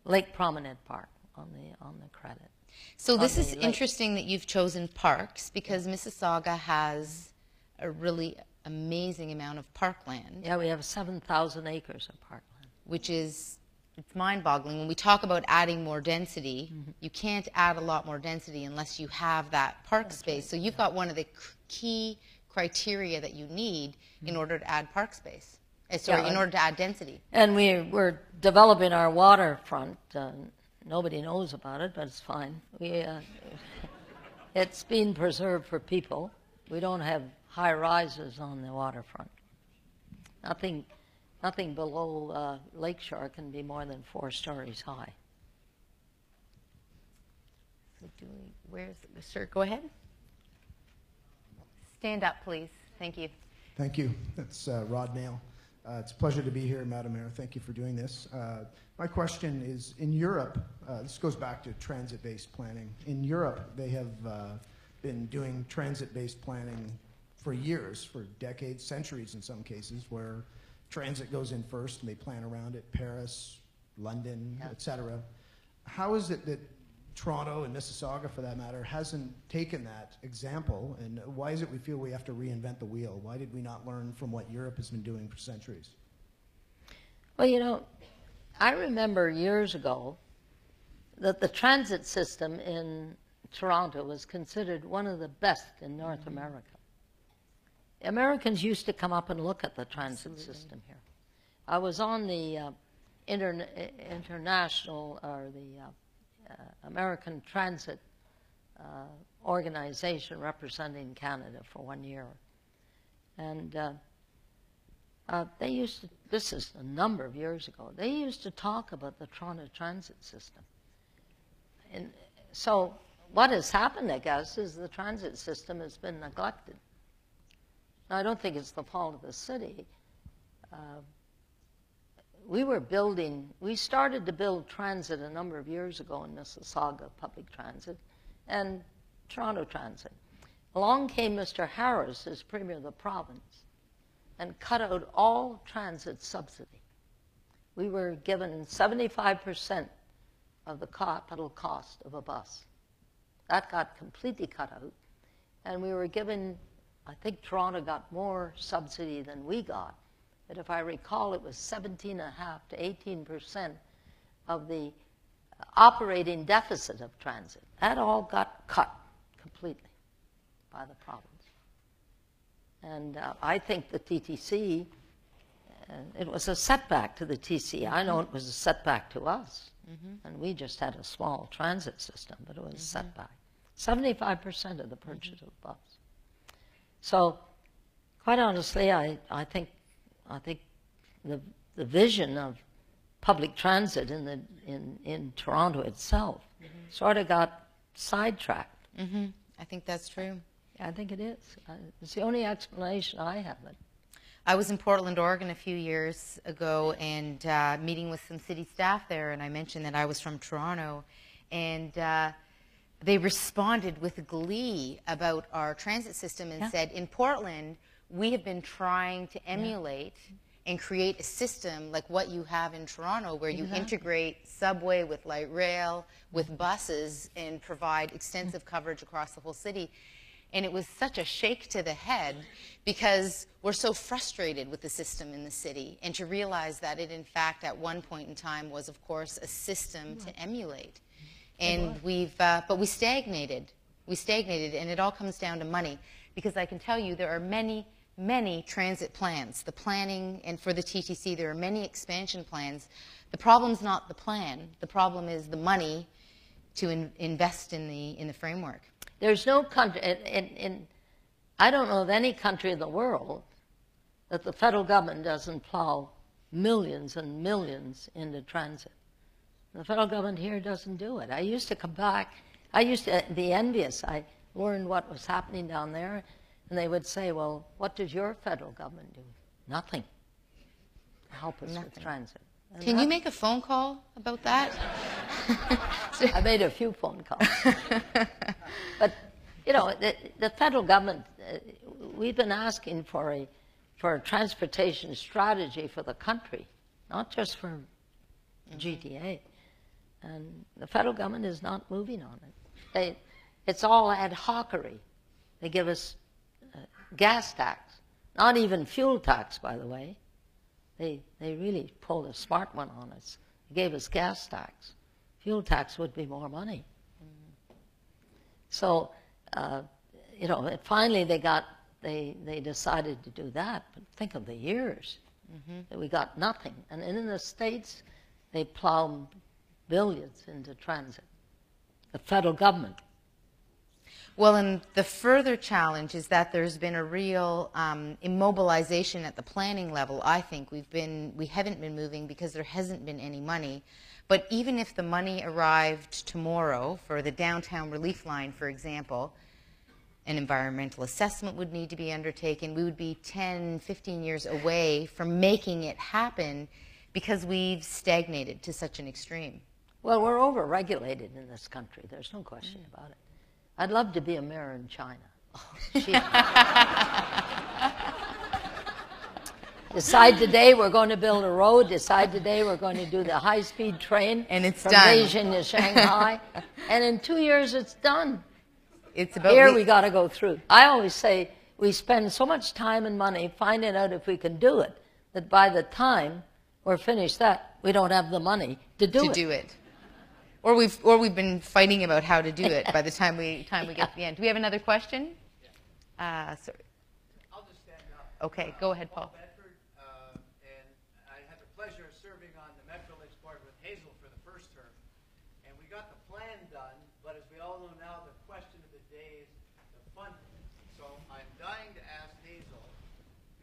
Lake Promenade Park on the credit. So this is interesting that you've chosen parks, because Mississauga has a really amazing amount of parkland. Yeah, we have 7,000 acres of parkland. Which is, it's mind-boggling. When we talk about adding more density, you can't add a lot more density unless you have that park space. So you've got one of the key criteria that you need in order to add park space. In order to add density. And we're developing our waterfront. Nobody knows about it, but it's fine. It's being preserved for people. We don't have high rises on the waterfront. Nothing below lakeshore can be more than 4 stories high. Sir, go ahead. Stand up, please. Thank you. Thank you. That's Rod Nail. It's a pleasure to be here, Madam Mayor. Thank you for doing this. My question is, in Europe, this goes back to transit-based planning. In Europe, they have been doing transit-based planning for years, for decades, centuries in some cases, where transit goes in first and they plan around it, Paris, London, et cetera. How is it that Toronto and Mississauga, for that matter, hasn't taken that example, and why is it we feel we have to reinvent the wheel? Why did we not learn from what Europe has been doing for centuries? Well, you know, I remember years ago that the transit system in Toronto was considered one of the best in North America. Americans used to come up and look at the transit system here. I was on the international, or the American Transit organization representing Canada for 1 year. And they used to, this is a number of years ago, they used to talk about the Toronto transit system. And so what has happened, I guess, is the transit system has been neglected. Now, I don't think it's the fault of the city. We started to build transit a number of years ago in Mississauga, public transit, and Toronto Transit. Along came Mr. Harris as Premier of the province and cut out all transit subsidy. We were given 75% of the capital cost of a bus. That got completely cut out, and we were given, I think Toronto got more subsidy than we got. But if I recall, it was 17.5% to 18% of the operating deficit of transit. That all got cut completely by the province. And I think the TTC, it was a setback to the TC. I know it was a setback to us. And we just had a small transit system, but it was a setback. 75% of the purchase of bus. So, quite honestly, I think the vision of public transit in Toronto itself sort of got sidetracked. I think that's true. I think it is. It's the only explanation I have. I was in Portland, Oregon a few years ago and meeting with some city staff there, and I mentioned that I was from Toronto, and they responded with glee about our transit system and said, in Portland, we have been trying to emulate and create a system like what you have in Toronto, where you integrate subway with light rail, with buses, and provide extensive coverage across the whole city. And it was such a shake to the head because we're so frustrated with the system in the city, and to realize that it, in fact, at one point in time was, of course, a system to emulate. And but we stagnated. We stagnated, and it all comes down to money. Because I can tell you there are many, many transit plans. The planning, and for the TTC, there are many expansion plans. The problem's not the plan. The problem is the money to invest in the framework. There's no country, I don't know of any country in the world that the federal government doesn't plow millions and millions into transit. The federal government here doesn't do it. I used to come back, I used to be envious. I learned what was happening down there, and they would say, well, what does your federal government do? Nothing to help us with transit. And Can you make a phone call about that? I made a few phone calls. But, you know, the federal government, we've been asking for a transportation strategy for the country, not just for GTA. And the federal government is not moving on it. It's all ad hocery. They give us gas tax, not even fuel tax, by the way. They really pulled a smart one on us. They gave us gas tax. Fuel tax would be more money. So, you know, finally they decided to do that. But think of the years that we got nothing. And in the States, they plow billions into transit. The federal government. Well, and the further challenge is that there's been a real immobilization at the planning level. I think we haven't been moving because there hasn't been any money. But even if the money arrived tomorrow for the downtown relief line, for example, an environmental assessment would need to be undertaken. We would be 10, 15 years away from making it happen because we've stagnated to such an extreme. Well, we're over-regulated in this country. There's no question about it. I'd love to be a mayor in China. Decide today we're going to build a road. Decide today we're going to do the high-speed train and it's from done. Beijing to Shanghai. And in 2 years, it's done. It's about Here we got to go through. I always say we spend so much time and money finding out if we can do it that by the time we're finished that, we don't have the money to do it. Or we've been fighting about how to do it by the time we get to the end. Do we have another question? Sorry. I'll just stand up. Okay, go ahead, Paul. Bedford, and I had the pleasure of serving on the Metrolinx board with Hazel for the first term, and we got the plan done. But as we all know now, the question of the day is the funding. So I'm dying to ask Hazel.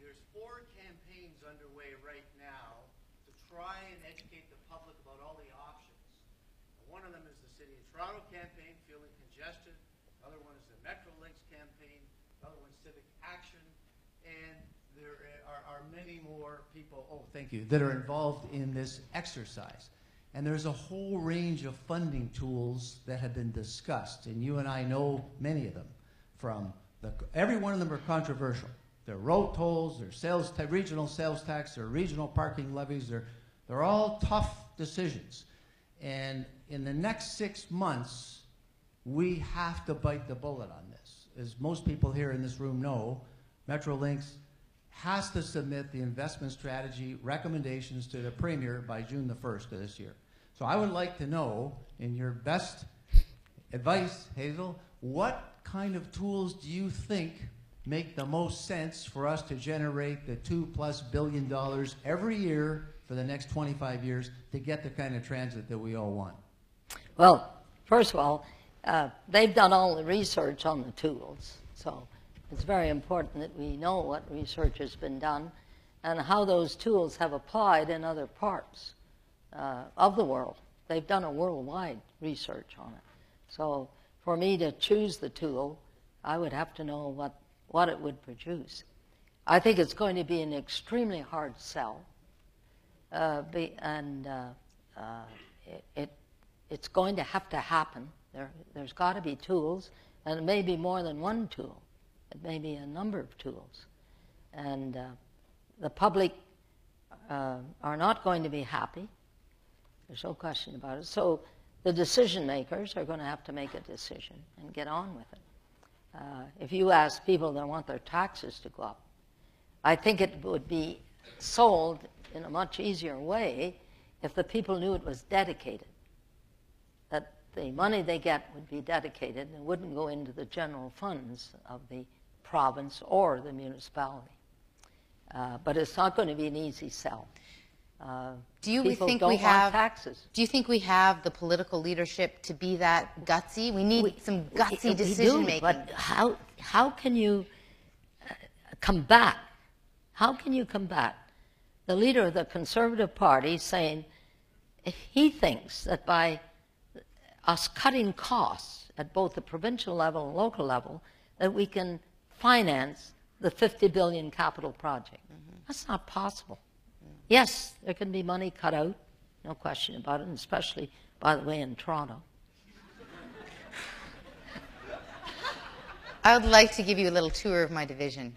There's 4 campaigns underway right now to try and educate the public about all the options. One of them is the City of Toronto campaign, Feeling Congested. Another one is the Metrolinx campaign. Another one is Civic Action. And there are many more people, thank you, that are involved in this exercise. And there's a whole range of funding tools that have been discussed. And you and I know many of them. Every one of them are controversial. They're road tolls, they're regional sales tax, they're regional parking levies. They're all tough decisions. And in the next 6 months, we have to bite the bullet on this. As most people here in this room know, Metrolinx has to submit the investment strategy recommendations to the Premier by June the 1st of this year. So I would like to know, in your best advice, Hazel, what kind of tools do you think make the most sense for us to generate the $2+ billion every year for the next 25 years to get the kind of transit that we all want? Well, first of all, they've done all the research on the tools. So it's very important that we know what research has been done and how those tools have applied in other parts. of the world. They've done a worldwide research on it. So for me to choose the tool, I would have to know what it would produce. I think it's going to be an extremely hard sell, it's going to have to happen. There's got to be tools, and it may be more than one tool. It may be a number of tools. And the public are not going to be happy. There's no question about it. So the decision makers are going to have to make a decision and get on with it. If you ask people that want their taxes to go up, I think it would be sold in a much easier way if the people knew it was dedicated, that the money they get would be dedicated and wouldn't go into the general funds of the province or the municipality. But it's not going to be an easy sell. Do you people think don't we want have taxes? Do you think we have the political leadership to be that gutsy? We need some gutsy decision making. But how can you combat? How can you combat the leader of the Conservative Party saying he thinks that by us cutting costs at both the provincial level and local level, that we can finance the $50 billion capital project? That's not possible. Yes, there can be money cut out, no question about it, and especially, by the way, in Toronto. I would like to give you a little tour of my division,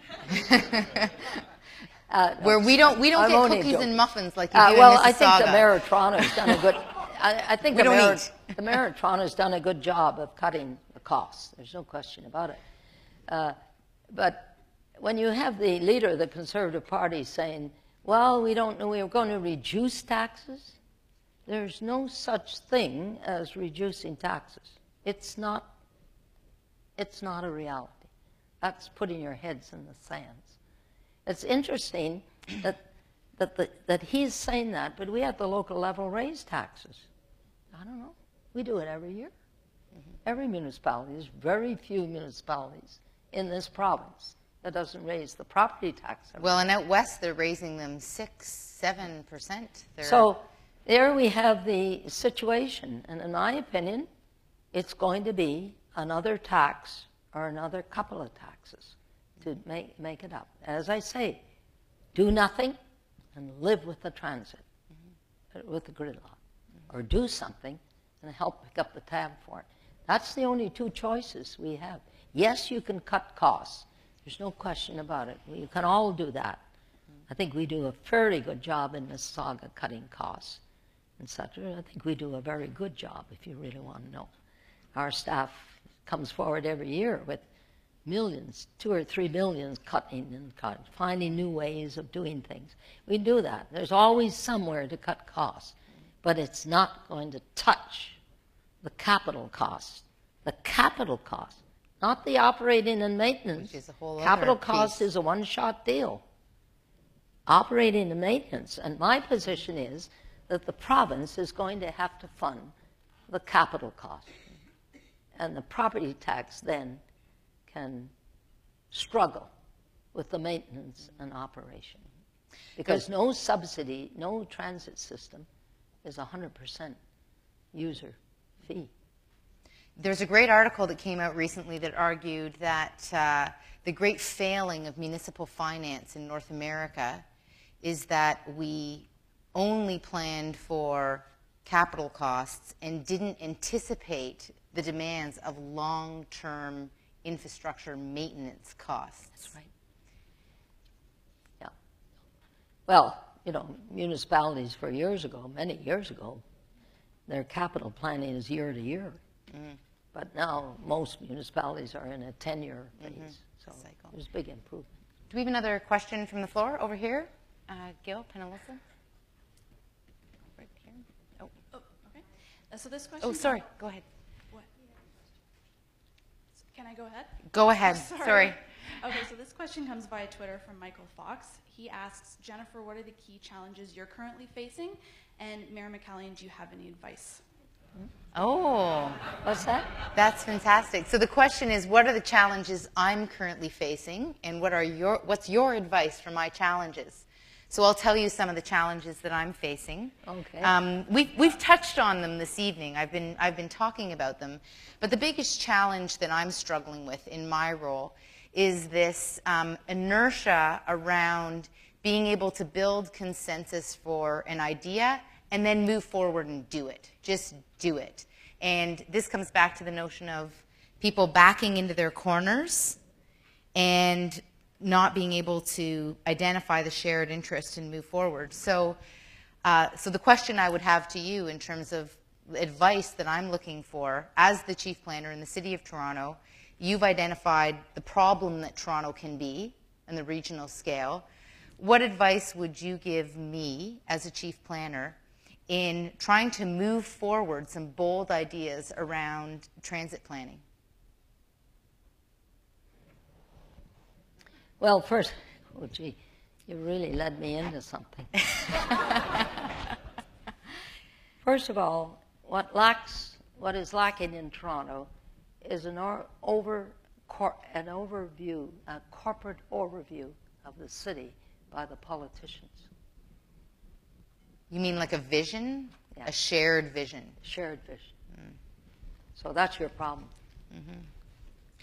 where we don't get cookies and muffins like you do in Mississauga. Well, I think the Mayor of Toronto has done a good. I think the Mayor of Toronto has done a good job of cutting the costs. There's no question about it. But when you have the leader of the Conservative Party saying, well, we don't know, we're going to reduce taxes. There's no such thing as reducing taxes. It's not a reality. That's putting your heads in the sands. It's interesting that he's saying that, but we at the local level raise taxes. I don't know. We do it every year. Every municipality, there's very few municipalities in this province that doesn't raise the property tax. Well, and out west, they're raising them 6-7%. So there we have the situation. And in my opinion, it's going to be another tax or another couple of taxes to make it up. As I say, do nothing and live with the transit, with the gridlock, or do something and help pick up the tab for it. That's the only two choices we have. Yes, you can cut costs. There's no question about it. You can all do that. I think we do a fairly good job in Mississauga cutting costs and such. I think we do a very good job, if you really want to know. Our staff comes forward every year with millions, 2 or 3 million cutting and finding new ways of doing things. We do that. There's always somewhere to cut costs, but it's not going to touch the capital costs. The capital costs. Not the operating and maintenance. Which is a whole Capital other cost piece. is a one-shot deal. Operating and maintenance. And my position is that the province is going to have to fund the capital cost. And the property tax then can struggle with the maintenance and operation. Because no subsidy, no transit system is 100% user fee. There's a great article that came out recently that argued that the great failing of municipal finance in North America is that we only planned for capital costs and didn't anticipate the demands of long-term infrastructure maintenance costs. That's right. Yeah. Well, you know, municipalities for years ago, many years ago, their capital planning is year to year. But now most municipalities are in a 10-year phase. So there's big improvement. Do we have another question from the floor over here? Gil, Penelissa? Right here. Oh, okay. So this question. Oh, sorry. Go ahead. What? Can I go ahead? Go ahead. Sorry. Okay, so this question comes via Twitter from Michael Fox. He asks, Jennifer, what are the key challenges you're currently facing? And Mayor McCallion, do you have any advice? Oh, What's that? that's fantastic. So the question is, what are the challenges I'm currently facing, and what's your advice for my challenges? So I'll tell you some of the challenges that I'm facing. Okay. We've touched on them this evening. I've been talking about them. But the biggest challenge that I'm struggling with in my role is this inertia around being able to build consensus for an idea and then move forward and do it. Just do it. And this comes back to the notion of people backing into their corners and not being able to identify the shared interest and move forward. So, so the question I would have to you in terms of advice that I'm looking for as the chief planner in the City of Toronto, you've identified the problem that Toronto can be on the regional scale. What advice would you give me as a chief planner in trying to move forward some bold ideas around transit planning? Well, first, oh gee, you really led me into something. First of all, what is lacking in Toronto is a corporate overview of the city by the politicians. You mean like a vision? Yeah. A shared vision? Shared vision. So that's your problem.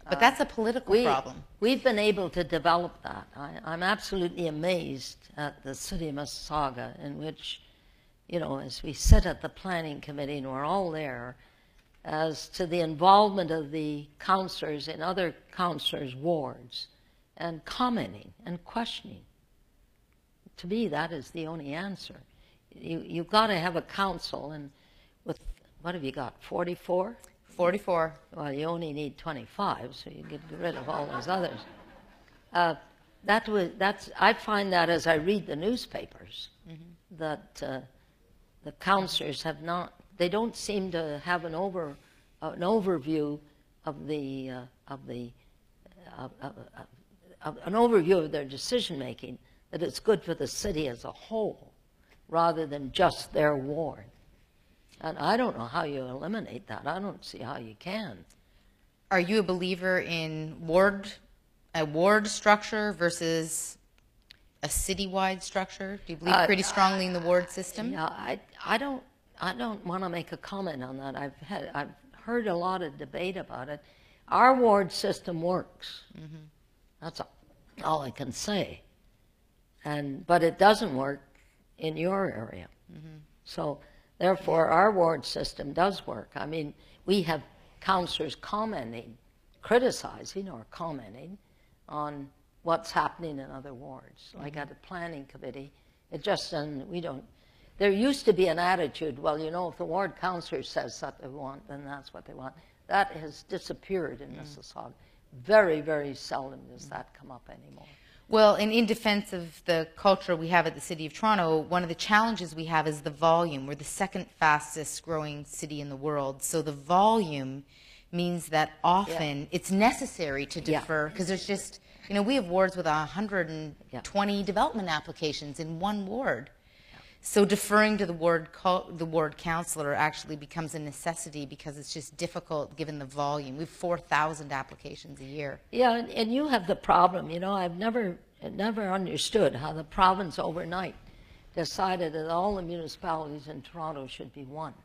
But that's a political problem. We've been able to develop that. I'm absolutely amazed at the City of Mississauga, in which, you know, as we sit at the planning committee and we're all there, as to the involvement of the councillors in other councillors' wards and commenting and questioning. To me, that is the only answer. You've got to have a council, and with, what have you got, 44? 44. Well, you only need 25, so you get rid of all those others. I find that as I read the newspapers, that the councillors have not, they don't seem to have an overview of their decision making, that it's good for the city as a whole, rather than just their ward. And I don't know how you eliminate that. I don't see how you can. Are you a believer in a ward structure versus a citywide structure? Do you believe pretty strongly in the ward system? Yeah, I don't want to make a comment on that. I've heard a lot of debate about it. Our ward system works. That's all I can say. But it doesn't work in your area. So therefore, our ward system does work. I mean, we have councillors criticizing or commenting on what's happening in other wards. Like at the planning committee, it just doesn't, there used to be an attitude, well, you know, if the ward councillor says that they want, then that's what they want. That has disappeared in Mississauga. Very, very seldom does that come up anymore. Well, and in defense of the culture we have at the City of Toronto, one of the challenges we have is the volume. We're the second fastest growing city in the world. So the volume means that often it's necessary to defer, because there's just, you know, we have wards with 120 development applications in one ward. So deferring to the ward councillor actually becomes a necessity, because it's just difficult given the volume. We have 4,000 applications a year. Yeah, and you have the problem. You know, I've never understood how the province overnight decided that all the municipalities in Toronto should be one.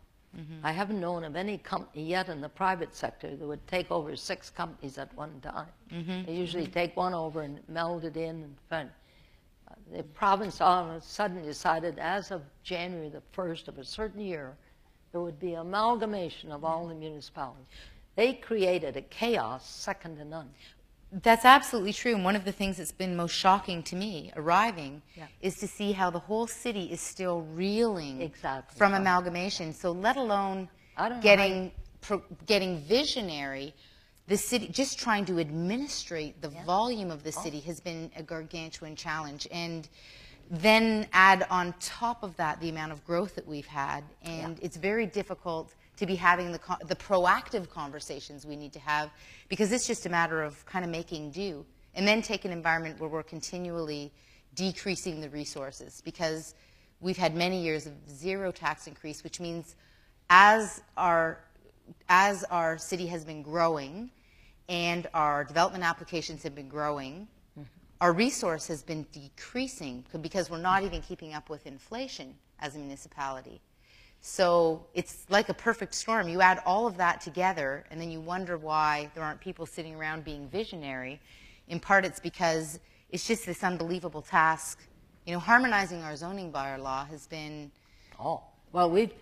I haven't known of any company yet in the private sector that would take over 6 companies at one time. They usually take one over and meld it in. And the province all of a sudden decided, as of January the 1st of a certain year, there would be amalgamation of all the municipalities. They created a chaos second to none. That's absolutely true. And one of the things that's been most shocking to me arriving is to see how the whole city is still reeling from amalgamation. So let alone getting visionary, the city, just trying to administrate the volume of the city has been a gargantuan challenge. And then add on top of that the amount of growth that we've had. And it's very difficult to be having the proactive conversations we need to have, because it's just a matter of kind of making do. And then take an environment where we're continually decreasing the resources, because we've had many years of 0 tax increase, which means as our city has been growing and our development applications have been growing, our resource has been decreasing because we're not even keeping up with inflation as a municipality. So it's like a perfect storm. You add all of that together, and then you wonder why there aren't people sitting around being visionary. In part, it's because it's just this unbelievable task. You know, harmonizing our zoning bylaw has been... Oh, well, we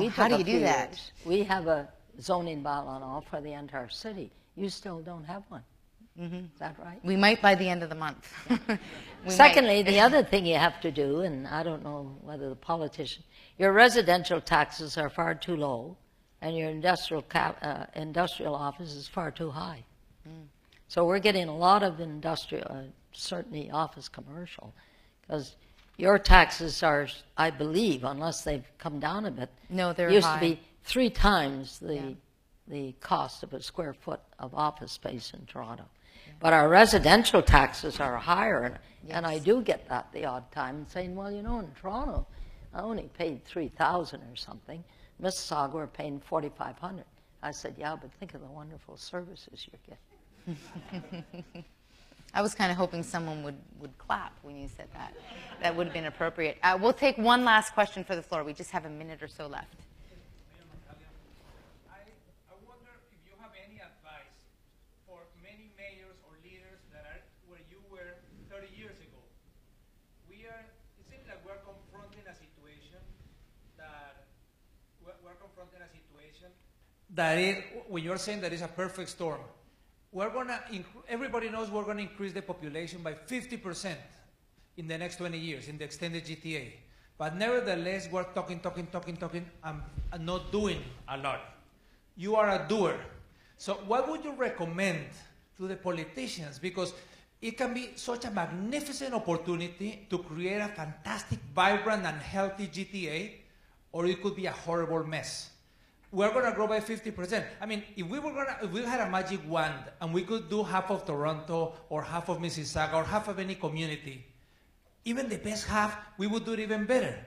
how do you do that? Years. We have a zoning bylaw for the entire city. You still don't have one. Mm-hmm. Is that right? We might by the end of the month. Secondly, the other thing you have to do, and I don't know whether the politician, your residential taxes are far too low, and your industrial office is far too high. Mm. So we're getting a lot of industrial, certainly office commercial, because your taxes are, I believe, unless they've come down a bit, no, they're used high. To be 3 times the cost of a square foot of office space in Toronto. Yeah. But our residential taxes are higher, and I do get that the odd time, saying, well, you know, in Toronto, I only paid $3,000 or something. Mississauga, we're paying $4,500. I said, yeah, but think of the wonderful services you're getting. I was kind of hoping someone would clap when you said that. That would have been appropriate. We'll take one last question for the floor. We just have a minute or so left. Mayor McCallion, I wonder if you have any advice for many mayors or leaders that are where you were 30 years ago. It seems like we're confronting a situation when you're saying that it's a perfect storm. Everybody knows we're going to increase the population by 50% in the next 20 years in the extended GTA. But nevertheless, we're talking, and not doing a lot. You are a doer. So what would you recommend to the politicians? Because it can be such a magnificent opportunity to create a fantastic, vibrant, and healthy GTA, or it could be a horrible mess. We're going to grow by 50%. I mean, if we had a magic wand and we could do half of Toronto or half of Mississauga or half of any community, even the best half, we would do it even better.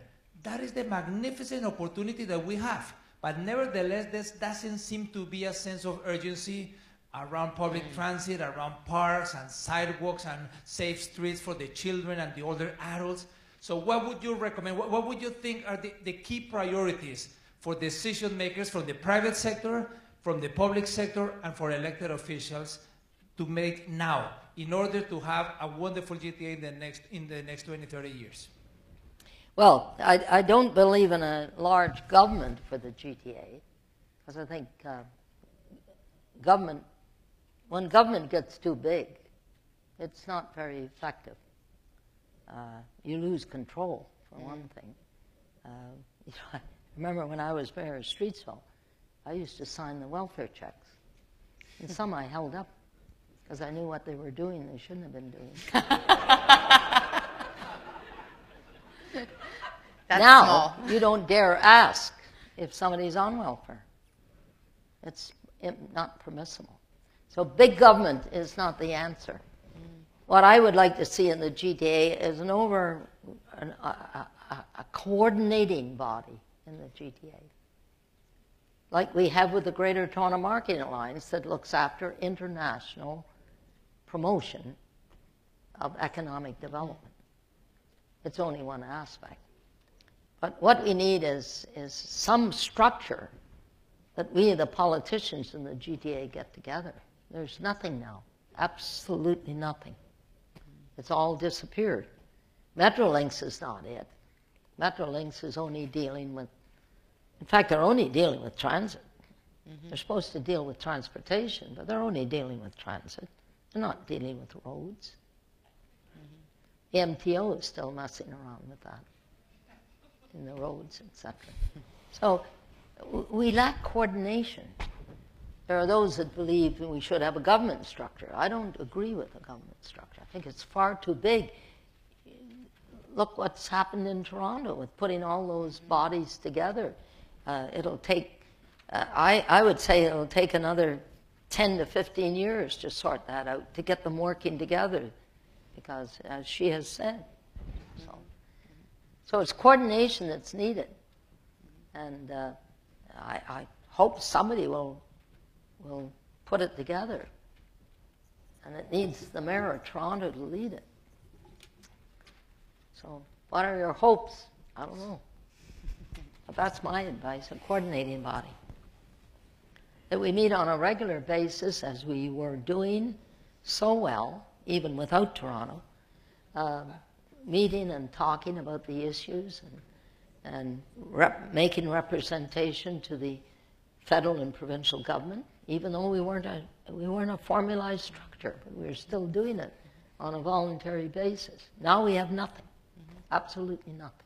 That is the magnificent opportunity that we have. But nevertheless, there doesn't seem to be a sense of urgency around public transit, around parks and sidewalks and safe streets for the children and the older adults. So what would you recommend? What would you think are the key priorities for decision makers from the private sector, from the public sector, and for elected officials to make now in order to have a wonderful GTA in the next 20, 30 years? Well, I don't believe in a large government for the GTA, because I think when government gets too big, it's not very effective. You lose control, for one thing. I remember when I was mayor of Streetsville, I used to sign the welfare checks. And some I held up because I knew what they were doing they shouldn't have been doing. Now, you don't dare ask if somebody's on welfare. It's not permissible. So big government is not the answer. What I would like to see in the GTA is a coordinating body in the GTA, like we have with the Greater Toronto Marketing Alliance that looks after international promotion of economic development. It's only one aspect. But what we need is some structure that we, the politicians in the GTA, get together. There's nothing now, absolutely nothing. It's all disappeared. Metrolinx is not it. Metrolinx is only dealing with, in fact, they're only dealing with transit. Mm-hmm. They're supposed to deal with transportation, but they're only dealing with transit. They're not dealing with roads. Mm-hmm. The MTO is still messing around with that in the roads, etc. So we lack coordination. There are those that believe we should have a government structure. I don't agree with a government structure. I think it's far too big. Look what's happened in Toronto with putting all those bodies together. It'll take, I would say it'll take another 10 to 15 years to sort that out, to get them working together, because as she has said. So it's coordination that's needed. And I hope somebody will put it together. And it needs the Mayor of Toronto to lead it. So what are your hopes? I don't know. But that's my advice, a coordinating body. That we meet on a regular basis, as we were doing so well, even without Toronto, meeting and talking about the issues and making representation to the federal and provincial government, even though we weren't a formalized structure, but we were still doing it on a voluntary basis. Now we have nothing, absolutely nothing.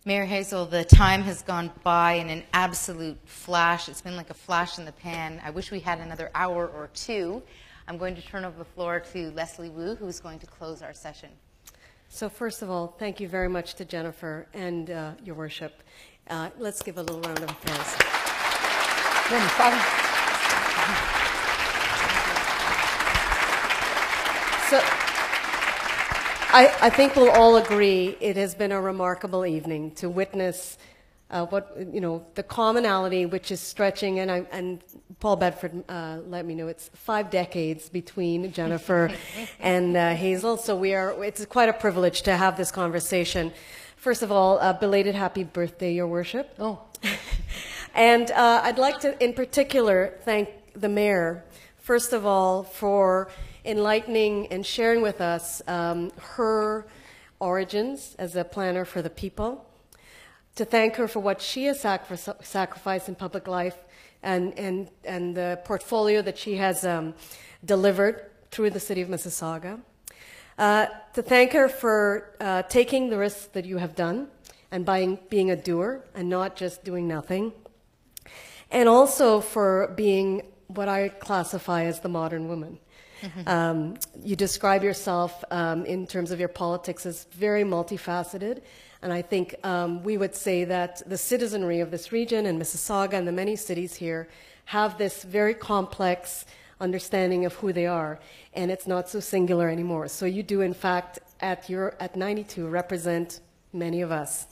Mayor Hazel, the time has gone by in an absolute flash. It's been like a flash in the pan. I wish we had another hour or two. I'm going to turn over the floor to Leslie Wu, who's going to close our session. So first of all, thank you very much to Jennifer and Your Worship. Let's give a little round of applause. Been fun. So I think we'll all agree it has been a remarkable evening to witness the commonality which is stretching, and Paul Bedford let me know it's 5 decades between Jennifer and Hazel. So it's quite a privilege to have this conversation. First of all, belated happy birthday, Your Worship. Oh. And I'd like to, in particular, thank the Mayor, first of all, for enlightening and sharing with us her origins as a planner for the people, to thank her for what she has sacrificed in public life and the portfolio that she has delivered through the City of Mississauga, to thank her for taking the risks that you have done and being a doer and not just doing nothing, and also for being what I classify as the modern woman. You describe yourself in terms of your politics as very multifaceted, and I think we would say that the citizenry of this region and Mississauga and the many cities here have this very complex understanding of who they are, and it's not so singular anymore. So you do, in fact, at 92, represent many of us.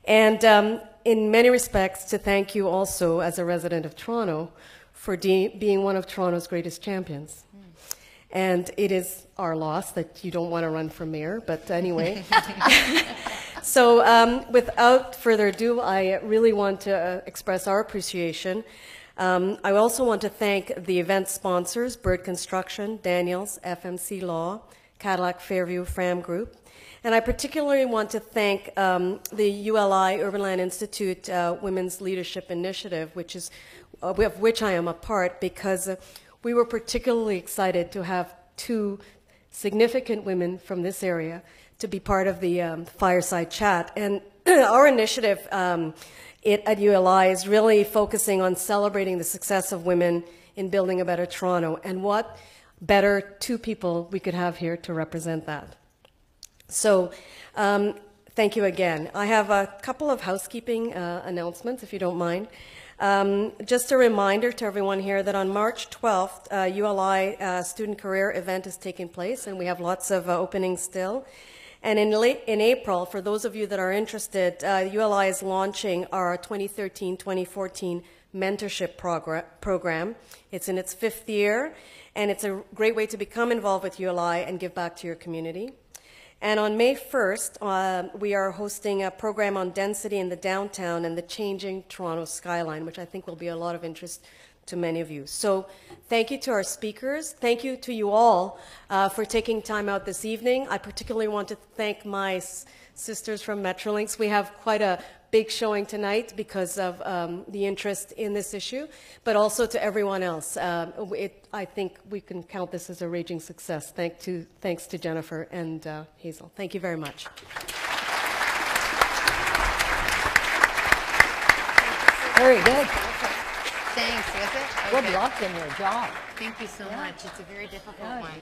And in many respects, to thank you also as a resident of Toronto for being one of Toronto's greatest champions. And it is our loss that you don't want to run for mayor, but anyway. So without further ado, I really want to express our appreciation. I also want to thank the event sponsors, Bird Construction, Daniels, FMC Law, Cadillac Fairview Fram Group. And I particularly want to thank the ULI Urban Land Institute Women's Leadership Initiative, of which I am a part, because we were particularly excited to have 2 significant women from this area to be part of the Fireside Chat. And our initiative at ULI is really focusing on celebrating the success of women in building a better Toronto. And what better 2 people we could have here to represent that. So thank you again. I have a couple of housekeeping announcements, if you don't mind. Just a reminder to everyone here that on March 12th, ULI student career event is taking place, and we have lots of openings still. And in April, for those of you that are interested, ULI is launching our 2013-2014 mentorship program. It's in its 5th year, and it's a great way to become involved with ULI and give back to your community. And on May 1st, we are hosting a program on density in the downtown and the changing Toronto skyline, which I think will be a lot of interest to many of you. So thank you to our speakers. Thank you to you all for taking time out this evening. I particularly want to thank my sisters from Metrolinx. We have quite a big showing tonight because of the interest in this issue, but also to everyone else. I think we can count this as a raging success. Thanks to Jennifer and Hazel. Thank you very much. Very good. Thanks, was it? Good Okay. luck in your job. Thank you so much. It's a very difficult one.